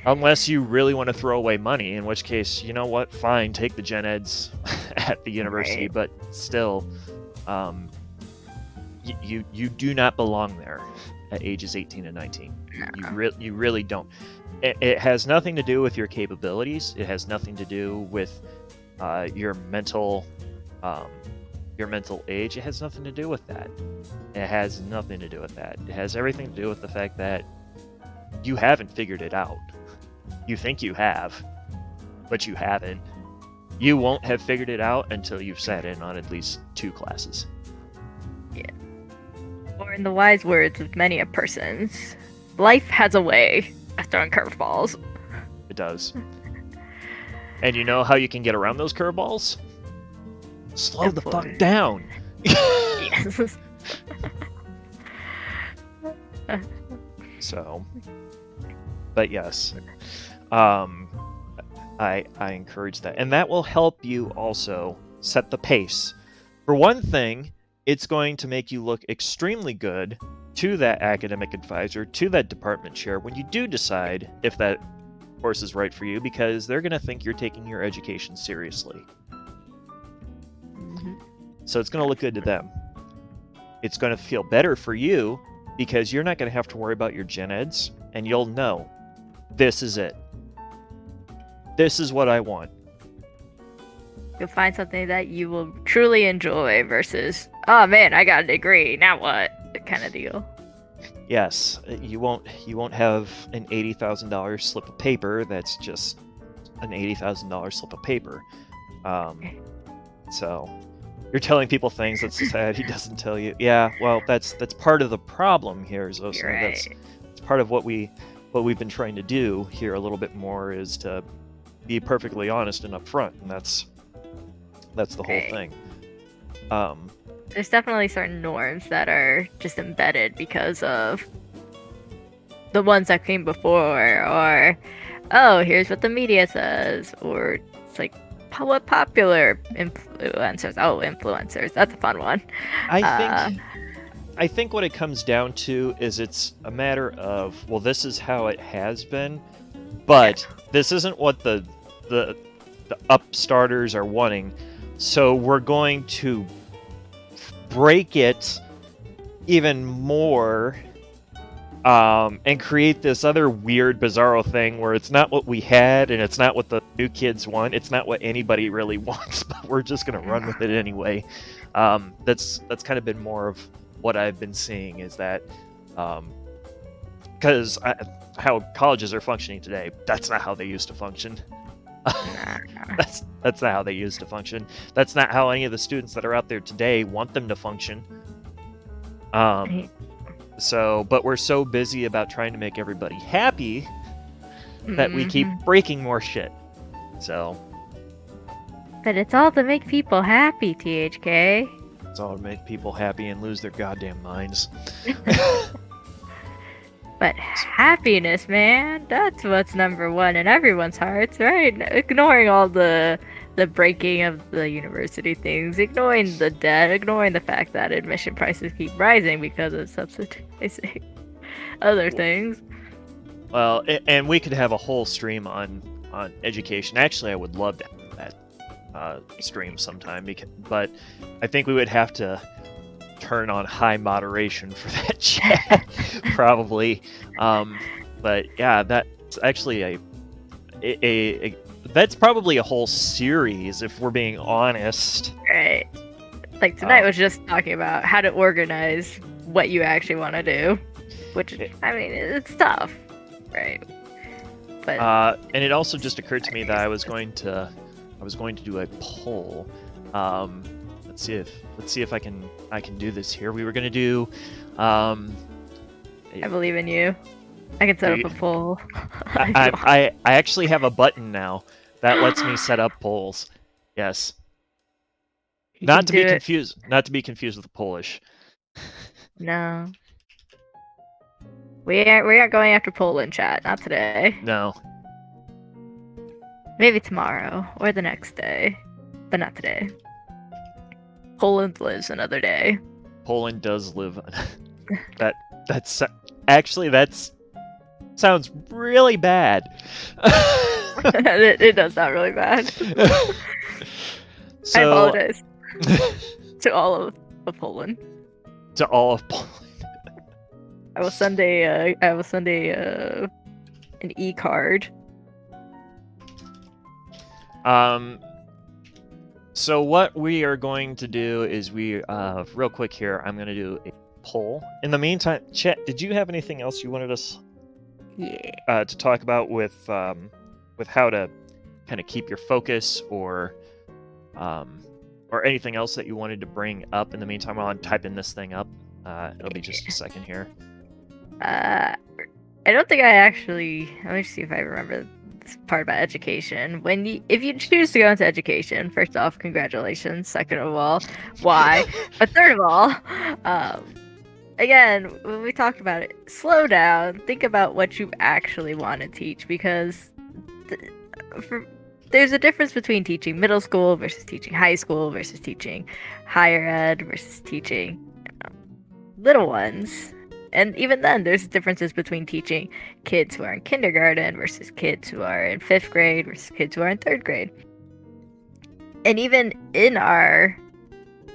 Unless you really want to throw away money, in which case, you know what? Fine, take the gen eds at the university, Right. but still, you do not belong there at ages 18 and 19. You really don't. It has nothing to do with your capabilities. It has nothing to do with your mental age. It has nothing to do with that. It has nothing to do with that. It has everything to do with the fact that you haven't figured it out. You think you have, but you haven't. You won't have figured it out until you've sat in on at least 2 classes. Yeah. Or in the wise words of many a persons, life has a way of throwing curveballs. It does. And you know how you can get around those curveballs? Slow the fuck down. Yes. So, but yes, I encourage that, and that will help you also set the pace. For one thing, it's going to make you look extremely good to that academic advisor, to that department chair, when you do decide if that course is right for you, because they're going to think you're taking your education seriously. Mhm. So it's going to look good to them. It's going to feel better for you because you're not going to have to worry about your gen eds, and you'll know, this is it. This is what I want. You'll find something that you will truly enjoy versus, oh man, I got a degree, now what? Kind of deal. Yes, you won't have an $80,000 slip of paper that's just an $80,000 slip of paper. So you're telling people things that society doesn't tell you. Yeah, well, that's part of the problem here, Zosa. You're right. That's part of what we've been trying to do here a little bit more, is to be perfectly honest and upfront, and that's the whole thing. There's definitely certain norms that are just embedded because of the ones that came before, or oh, here's what the media says, or it's like what popular influencers. Oh, influencers, that's a fun one. I think what it comes down to is it's a matter of, well, this is how it has been, but this isn't what the upstarters are wanting, so we're going to break it even more, and create this other weird, bizarro thing where it's not what we had, and it's not what the new kids want. It's not what anybody really wants, but we're just going to run with it anyway. That's kind of been more of what I've been seeing, is that because how colleges are functioning today, that's not how they used to function. That's not how they used to function. That's not how any of the students that are out there today want them to function. So, but we're so busy about trying to make everybody happy that we keep breaking more shit. So, but it's all to make people happy, THK. It's all to make people happy and lose their goddamn minds. But happiness, man, that's what's number one in everyone's hearts, right? Ignoring all the breaking of the university things, ignoring the debt, ignoring the fact that admission prices keep rising because of subsidizing other things. Well, and we could have a whole stream on education. Actually, I would love to have that stream sometime, but I think we would have to turn on high moderation for that chat, probably. But yeah, that's actually a that's probably a whole series, if we're being honest. Right. Like tonight was just talking about how to organize what you actually want to do, which I mean, it's tough, right? But and it also just occurred to me that I was going to do a poll. Let's see if I can do this here. We were gonna do. I believe in you. I can set up a poll. I actually have a button now that lets me set up polls. Yes. Not to be confused with the Polish. No. We aren't going after Poland, chat. Not today. No. Maybe tomorrow or the next day, but not today. Poland lives another day. Poland does live. That's sounds really bad. It does sound really bad. So, I apologize to all of Poland. To all of Poland. I will send an e-card. So what we are going to do is real quick here, I'm going to do a poll. In the meantime, Chet, did you have anything else you wanted us to talk about with how to kind of keep your focus or anything else that you wanted to bring up in the meantime while I'm typing this thing up? It'll be just a second here. I don't think I actually. Let me see if I remember this part about education. If you choose to go into education, first off, congratulations. Second of all, why? But third of all, again, when we talked about it, slow down. Think about what you actually want to teach, because there's a difference between teaching middle school versus teaching high school versus teaching higher ed versus teaching little ones. And even then, there's differences between teaching kids who are in kindergarten versus kids who are in 5th grade versus kids who are in 3rd grade. And even in our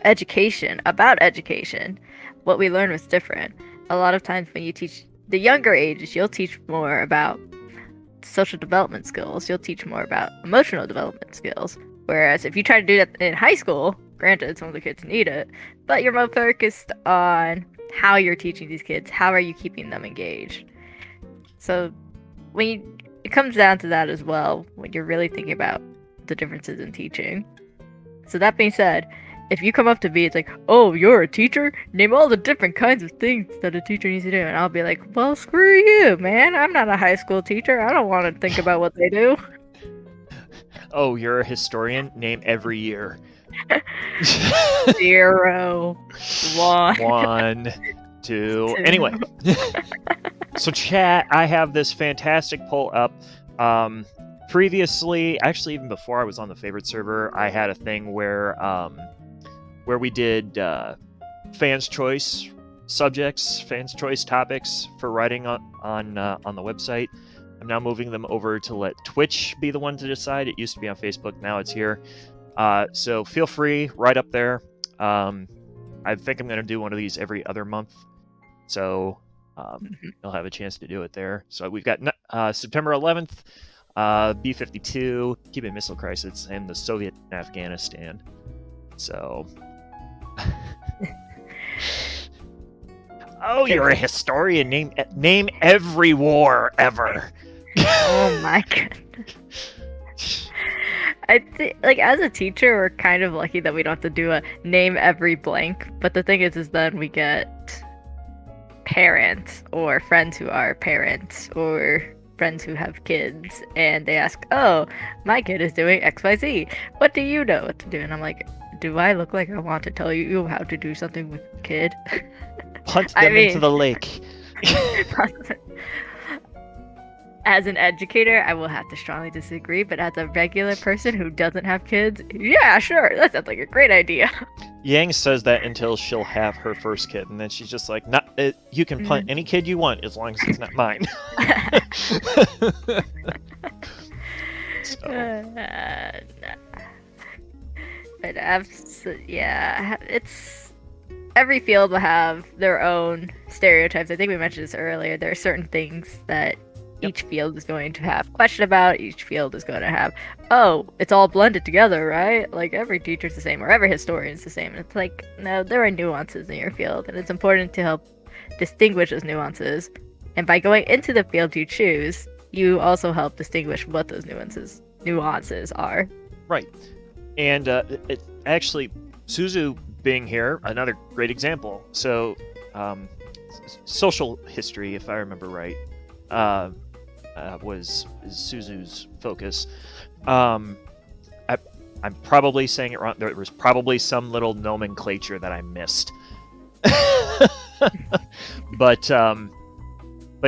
education, what we learned was different. A lot of times when you teach the younger ages, you'll teach more about social development skills. You'll teach more about emotional development skills. Whereas if you try to do that in high school, granted, some of the kids need it, but you're more focused on how you're teaching these kids. How are you keeping them engaged? So it comes down to that as well when you're really thinking about the differences in teaching. So that being said, if you come up to me, it's like, oh, you're a teacher? Name all the different kinds of things that a teacher needs to do. And I'll be like, well, screw you, man. I'm not a high school teacher. I don't want to think about what they do. Oh, you're a historian? Name every year. 0, 1, 1, 2. Anyway, so chat, I have this fantastic poll up. Previously, actually, even before I was on the favorite server, I had a thing where we did fans' choice subjects, fans' choice topics for writing on the website. I'm now moving them over to let Twitch be the one to decide. It used to be on Facebook, now it's here. So feel free, right up there. I think I'm going to do one of these every other month. So you'll have a chance to do it there. So we've got September 11th, B-52, Cuban Missile Crisis, and the Soviet in Afghanistan. So... Oh, you're a historian. Name every war ever. Oh my goodness. I think, like, as a teacher, we're kind of lucky that we don't have to do a name every blank. But the thing is then we get parents or friends who are parents or friends who have kids, and they ask, oh, my kid is doing XYZ. What do you know what to do? And I'm like, do I look like I want to tell you how to do something with a kid? Punt them into the lake. As an educator, I will have to strongly disagree, but as a regular person who doesn't have kids, yeah, sure, that sounds like a great idea. Yang says that until she'll have her first kid, and then she's just like, you can punt any kid you want as long as it's not mine. But it's every field will have their own stereotypes. I think we mentioned this earlier. There are certain things that each field is going to have question about. Each field is going to have, oh, it's all blended together, right? Like every teacher's the same or every historian's the same. And it's like, no, there are nuances in your field, and it's important to help distinguish those nuances. And by going into the field you choose, you also help distinguish what those nuances are. Right. And actually, Suzu being here, another great example. So, social history, if I remember right, was Suzu's focus. I'm probably saying it wrong. There was probably some little nomenclature that I missed. But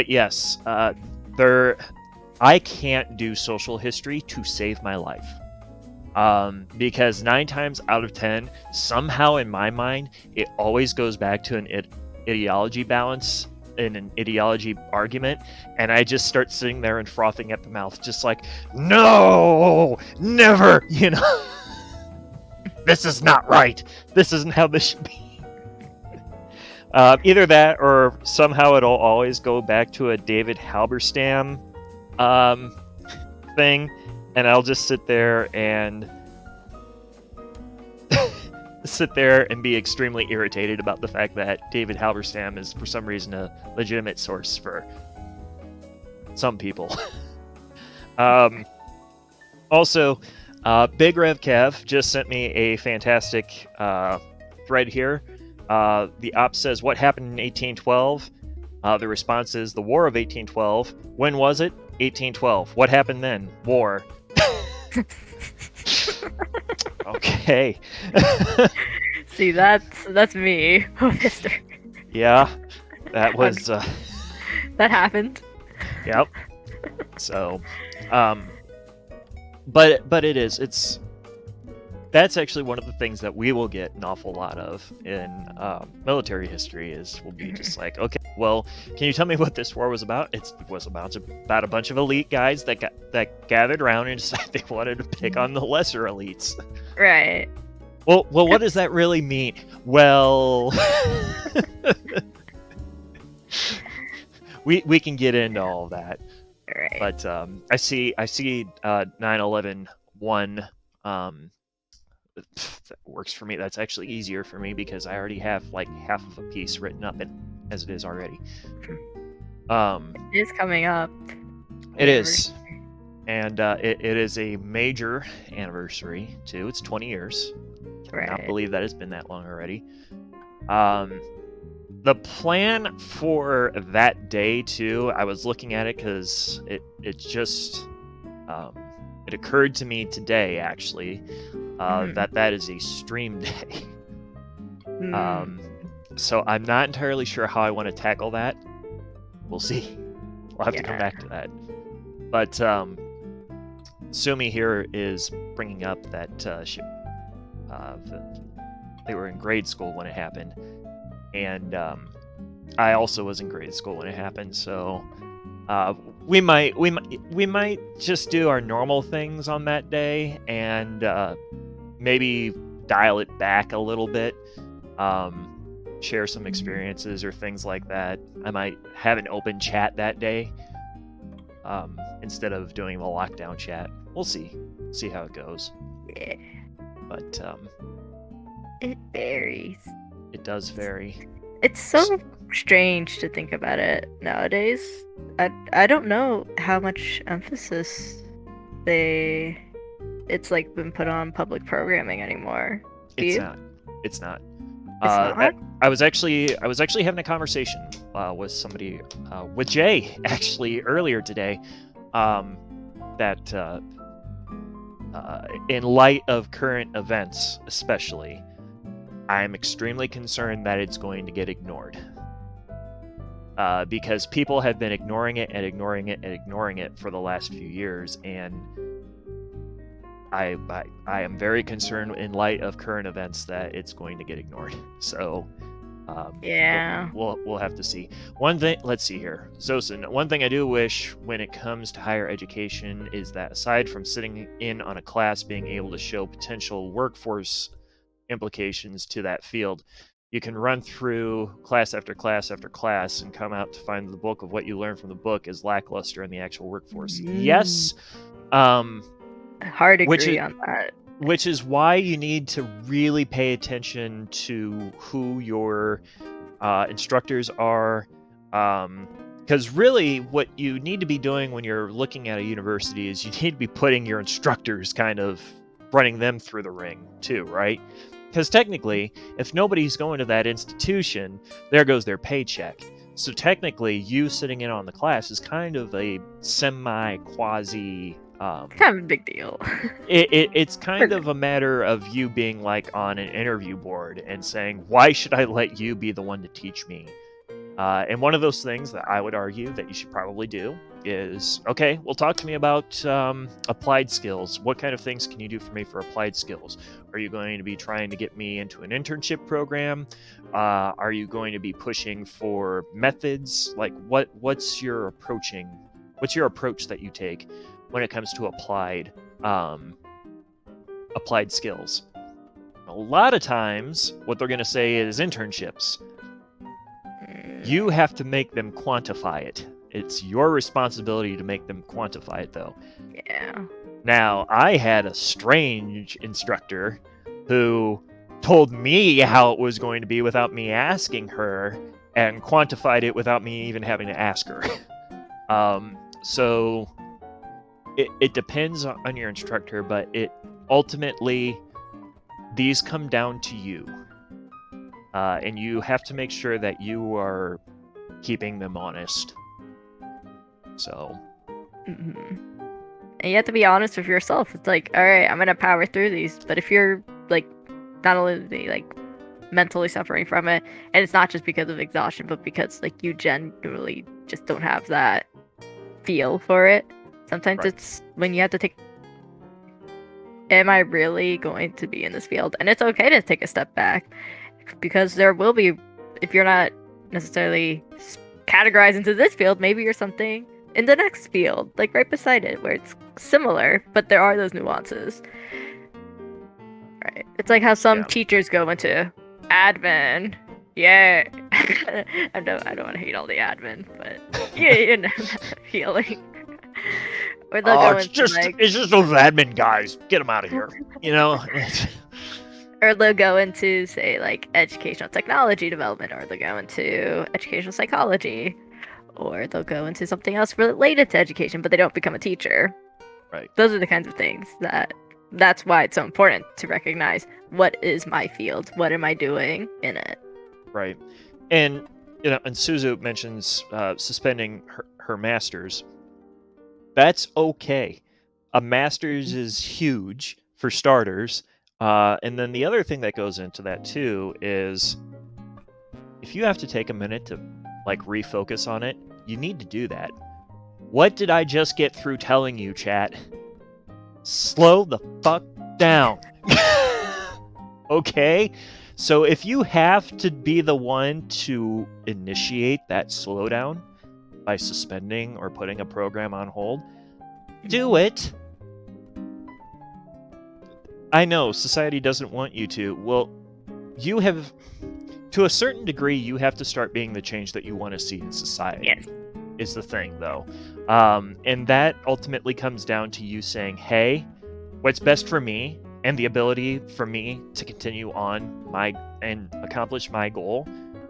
yes, I can't do social history to save my life. Because 9 times out of 10, somehow in my mind, it always goes back to an ideology balance in an ideology argument, and I just start sitting there and frothing at the mouth, just like, no, never, this is not right. This isn't how this should be. Either that, or somehow it'll always go back to a David Halberstam thing, and I'll just sit there and be extremely irritated about the fact that David Halberstam is, for some reason, a legitimate source for some people. Also, Big Rev Kev just sent me a fantastic thread here. The op says, what happened in 1812? The response is, the War of 1812. When was it? 1812. What happened then? War. Okay. See, that's me. Mister. Yeah, that was. That happened. Yep. So, but it's that's actually one of the things that we will get an awful lot of in military history. We'll be just like, okay, well, can you tell me what this war was about? It was about a bunch of elite guys that gathered around and decided they wanted to pick on the lesser elites. Right. Well, what does that really mean? Well, we can get into all of that. Right. But I see 9/11/1 that works for me. That's actually easier for me because I already have like half of a piece written up as it is already. It is coming up. It is. And it is a major anniversary too. It's 20 years. I cannot believe that it's been that long already. The plan for that day too, I was looking at it because it just it occurred to me today actually that is a stream day. So I'm not entirely sure how I want to tackle that. We'll see. We'll have to come back to that. But Sumi here is bringing up that they were in grade school when it happened, and I also was in grade school when it happened. So we might just do our normal things on that day, and maybe dial it back a little bit. Share some experiences or things like that. I might have an open chat that day instead of doing the lockdown chat. We'll see how it goes. Yeah. But it varies. It does vary. It's so strange to think about it nowadays. I don't know how much emphasis it's like been put on public programming anymore. It's not. It's not. Not? I was actually having a conversation with somebody, with Jay, actually earlier today, that in light of current events, especially, I'm extremely concerned that it's going to get ignored. Because people have been ignoring it and ignoring it and ignoring it for the last few years, and I am very concerned in light of current events that it's going to get ignored. So, we'll have to see. One thing, let's see here, Zosin. One thing I do wish when it comes to higher education is that aside from sitting in on a class, being able to show potential workforce implications to that field, you can run through class after class after class and come out to find the bulk of what you learn from the book is lackluster in the actual workforce. Yes. Hard agree on that. Which is why you need to really pay attention to who your instructors are. Because really what you need to be doing when you're looking at a university is you need to be putting your instructors, kind of running them through the ring too, right? Because technically, if nobody's going to that institution, there goes their paycheck. So technically, you sitting in on the class is kind of a semi-quasi... kind of a big deal. It's kind of a matter of you being like on an interview board and saying, why should I let you be the one to teach me? And one of those things that I would argue that you should probably do is, okay, well, talk to me about applied skills. What kind of things can you do for me for applied skills? Are you going to be trying to get me into an internship program? Are you going to be pushing for methods? Like, what's your approach that you take when it comes to applied skills? A lot of times, what they're going to say is internships. You have to make them quantify it. It's your responsibility to make them quantify it, though. Yeah. Now, I had a strange instructor who told me how it was going to be without me asking her, and quantified it without me even having to ask her. So it depends on your instructor, but it ultimately, these come down to you. And you have to make sure that you are keeping them honest. So. Mm-hmm. And you have to be honest with yourself. It's like, all right, I'm gonna power through these. But if you're like, not only like mentally suffering from it, and it's not just because of exhaustion, but because like you generally just don't have that feel for it. Sometimes it's when you have to take. Am I really going to be in this field? And it's okay to take a step back. Because there will be, if you're not necessarily categorized into this field, maybe you're something in the next field, like right beside it, where it's similar, but there are those nuances. Right. It's like how some teachers go into admin. Yeah. I don't want to hate all the admin, but yeah, you know that feeling. Or they'll go into it's just those admin guys. Get them out of here. You know. Or they'll go into, say, like, educational technology development, or they'll go into educational psychology, or they'll go into something else related to education, but they don't become a teacher. Right. Those are the kinds of things that's why it's so important to recognize what is my field, what am I doing in it. Right. And, you know, and Suzu mentions suspending her master's. That's okay. A master's is huge, for starters. And then the other thing that goes into that too is if you have to take a minute to like refocus on it, you need to do that. What did I just get through telling you, chat? Slow the fuck down. Okay? So if you have to be the one to initiate that slowdown by suspending or putting a program on hold, do it. I know society doesn't want you to. Well, you have, to a certain degree, you have to start being the change that you want to see in society. Yes. Is the thing, though. And that ultimately comes down to you saying, hey, what's best for me and the ability for me to continue on and accomplish my goal,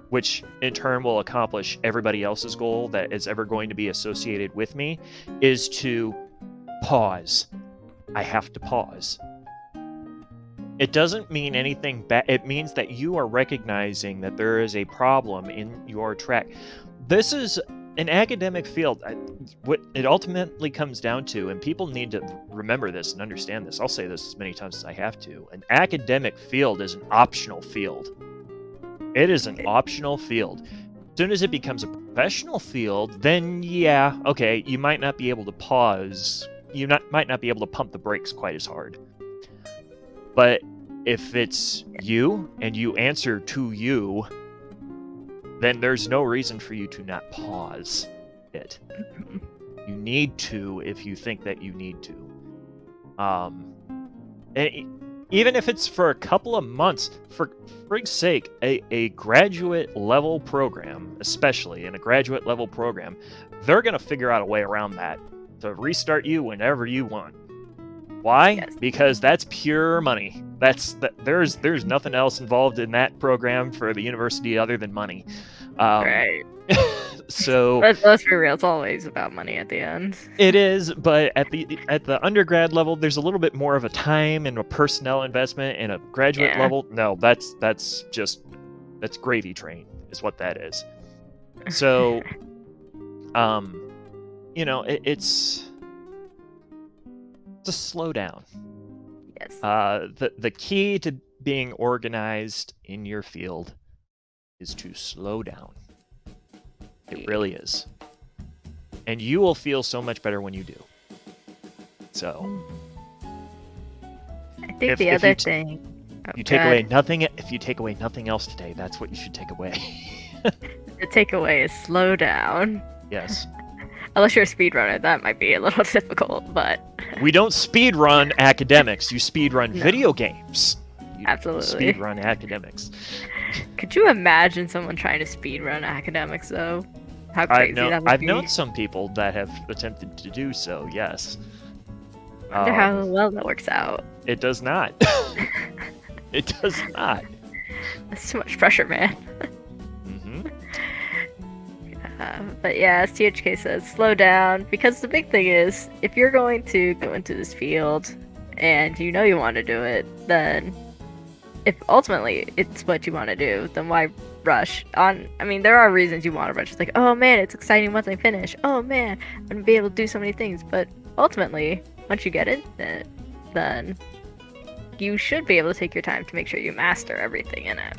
which in turn will accomplish everybody else's goal that is ever going to be associated with me, is to pause. I have to pause. It doesn't mean anything bad. It means that you are recognizing that there is a problem in your track. This is an academic field. What it ultimately comes down to, and people need to remember this and understand this, I'll say this as many times as I have to, an academic field is an optional field. It is an optional field. As soon as it becomes a professional field, then yeah, okay, you might not be able to pause. Might not be able to pump the brakes quite as hard. But if it's you and you answer to you, then there's no reason for you to not pause it. You need to if you think that you need to. And even if it's for a couple of months, for frig's sake, a graduate level program, especially in a graduate level program, they're going to figure out a way around that to restart you whenever you want. Why? Yes. Because that's pure money. There's nothing else involved in that program for the university other than money. Right. So let's be real. It's always about money at the end. It is, but at the undergrad level, there's a little bit more of a time and a personnel investment. And a graduate level, no, that's gravy train is what that is. So, it's to slow down. Yes. The key to being organized in your field is to slow down. It really is. And you will feel so much better when you do. So, I think if- the if other you thing. you take away nothing. If you take away nothing else today, that's what you should take away. The takeaway is slow down. Yes. Unless you're a speedrunner, that might be a little difficult, but We don't speed run academics. You speed run No. video games. You Absolutely. speed run academics. could you imagine someone trying to speedrun academics though? How crazy that would I've be. known some people that have attempted to do so. Yes. I wonder how well that works out. It does not. It does not. That's too much pressure, man. Hmm. But yeah, as THK says, slow down, because the big thing is, if you're going to go into this field and you know you want to do it, then if ultimately it's what you want to do, then why rush on? I mean, there are reasons you want to rush. It's like, oh man, it's exciting once I finish. Oh man, I'm gonna be able to do so many things. But ultimately, once you get it, then you should be able to take your time to make sure you master everything in it.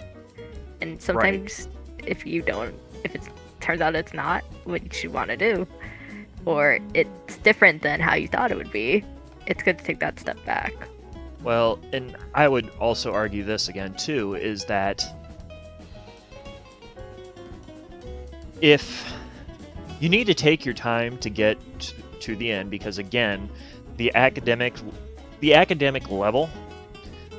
And sometimes if you don't, if it turns out it's not what you want to do, or it's different than how you thought it would be, it's good to take that step back. Well, and I would also argue this again too, is that if you need to take your time to get to the end, because again, the academic level,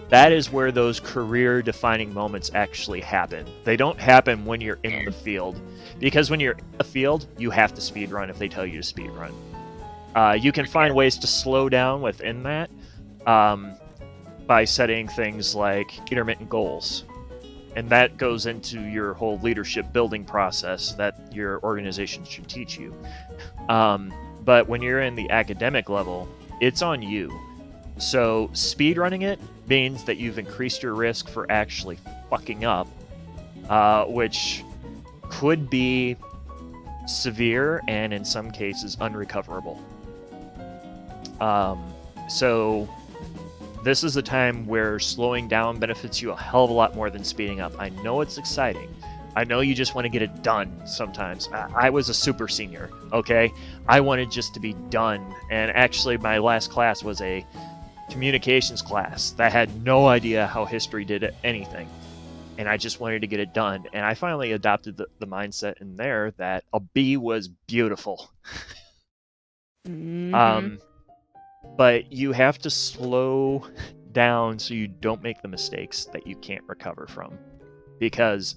that is where those career defining moments actually happen. They don't happen when you're in the field, because when you're in the field, you have to speed run if they tell you to speed run. You can find ways to slow down within that by setting things like intermittent goals. And that goes into your whole leadership building process that your organization should teach you. But when you're in the academic level, it's on you. So speedrunning it means that you've increased your risk for actually fucking up, which could be severe and in some cases unrecoverable. So this is a time where slowing down benefits you a hell of a lot more than speeding up. I know it's exciting. I know you just want to get it done sometimes. I was a super senior, okay? I wanted just to be done. And actually, my last class was a communications class that had no idea how history did anything. And I just wanted to get it done. And I finally adopted the mindset in there that a B was beautiful. Mm-hmm. But you have to slow down so you don't make the mistakes that you can't recover from. Because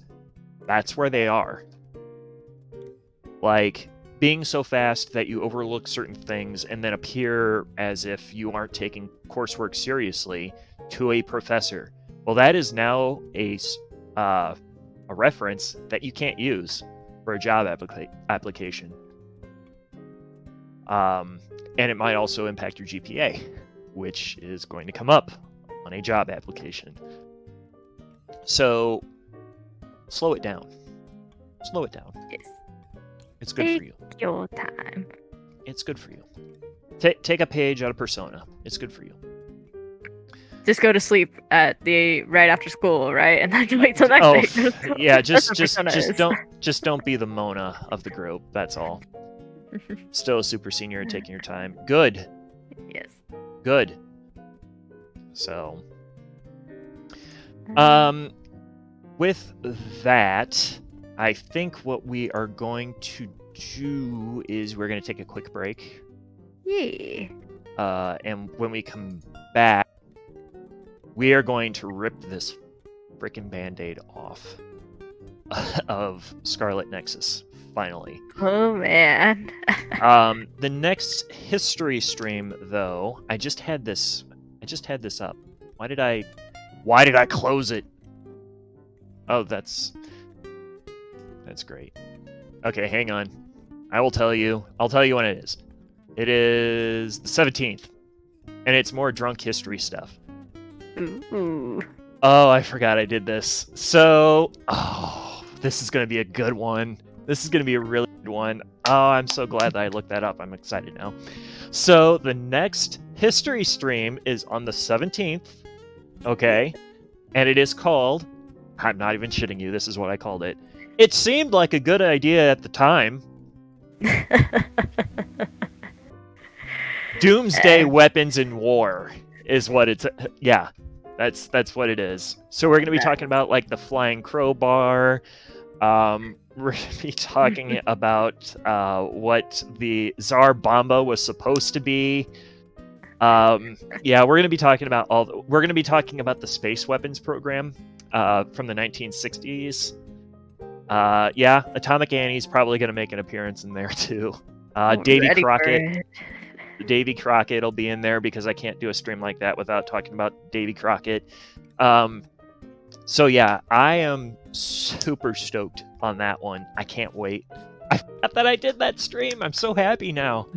that's where they are. Like, being so fast that you overlook certain things and then appear as if you aren't taking coursework seriously to a professor. Well, that is now a reference that you can't use for a job application. And it might also impact your GPA, which is going to come up on a job application. So, slow it down. Slow it down. Yes. It's good for you. Take your time. It's good for you. Take a page out of Persona. It's good for you. Just go to sleep at the right after school, right? And then wait till next day. Yeah, That's what Persona is. just don't be the Mona of the group. That's all. Still a super senior and taking your time. Good. Yes. Good. So, with that, I think what we are going to do is we're going to take a quick break. Yeah. And when we come back, we are going to rip this freaking Band-Aid off of Scarlet Nexus, finally. Oh man. The next history stream, though, I just had this up. Why did I close it? Oh, that's great. Okay, hang on. I'll tell you when it is. It is the 17th. And it's more drunk history stuff. Ooh. Oh, I forgot I did this. So, this is going to be a good one. This is going to be a really good one. Oh, I'm so glad that I looked that up. I'm excited now. So, the next history stream is on the 17th. Okay? And it is called, I'm not even shitting you, this is what I called it, It seemed like a good idea at the time. Doomsday weapons in war is what it's. Yeah, that's what it is. So we're going to be talking about like the flying crowbar. We're going to be talking about what the Tsar Bomba was supposed to be. Yeah, we're going to be talking about we're going to be talking about the space weapons program from the 1960s. Yeah, Atomic Annie's probably going to make an appearance in there too. Davy Crockett. Davy Crockett will be in there because I can't do a stream like that without talking about Davy Crockett. So yeah, I am super stoked on that one. I can't wait. I forgot that I did that stream. I'm so happy now.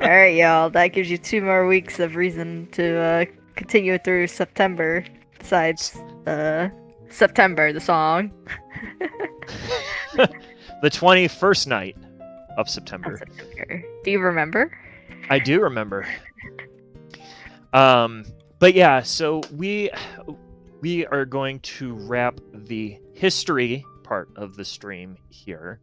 All right, y'all. That gives you 2 more weeks of reason to continue through September. Besides September, the song. The 21st night of September. Do you remember? I do remember. But yeah, so we are going to wrap the history part of the stream here.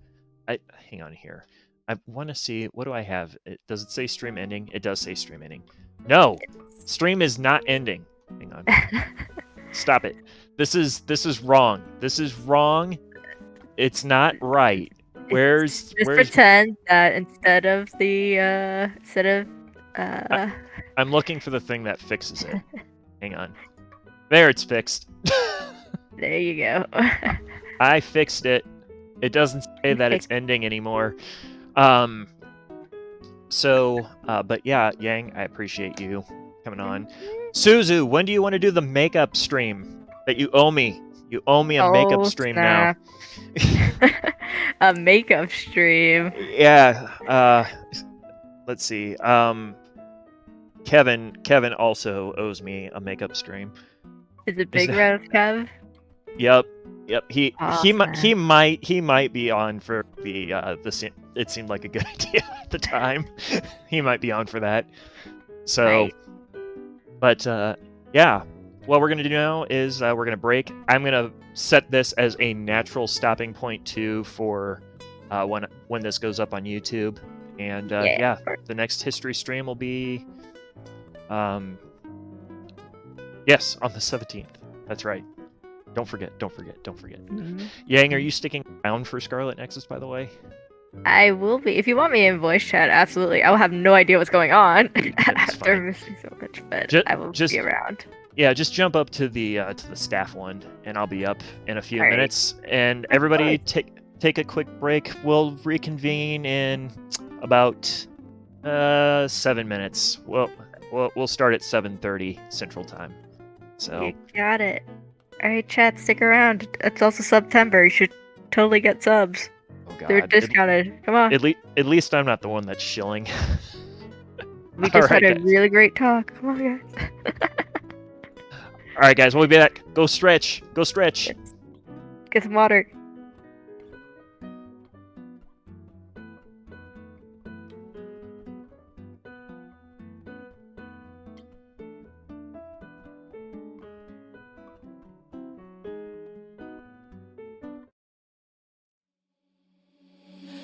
Hang on here. I want to see, what do I have? Does it say stream ending? It does say stream ending. No, stream is not ending. Hang on. Stop it. This is wrong. This is wrong. It's not right. Where's pretend that instead of I'm looking for the thing that fixes it. Hang on. There, it's fixed. There you go. I fixed it. It doesn't say that it's ending anymore. But yeah, Yang, I appreciate you coming on. Suzu, when do you want to do the makeup stream that you owe me? You owe me a makeup stream snap. Now. A makeup stream. Yeah. Let's see. Kevin also owes me a makeup stream. Is it Big Rev Kev? Yep. He might be on for the it seemed like a good idea at the time. He might be on for that. So, right. But yeah, what we're gonna do now is we're gonna break. I'm gonna set this as a natural stopping point too for when this goes up on YouTube. And yeah, the next history stream will be yes, on the 17th. That's right. Don't forget. Mm-hmm. Yang, are you sticking around for Scarlet Nexus, by the way? I will be. If you want me in voice chat, absolutely. I will have no idea what's going on after missing so much, but I will be around. Yeah, just jump up to the staff one, and I'll be up in a few minutes. And everybody, take a quick break. We'll reconvene in about 7 minutes. We'll start at 7:30 Central Time. So you got it. All right, chat, stick around. It's also September. You should totally get subs. Oh God, they're discounted. Come on. At least I'm not the one that's shilling. We just had a really great talk. Come on, guys. All right, guys, we'll be back. Go stretch. Get some water.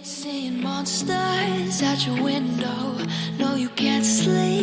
Seeing monsters out your window. No, you can't sleep.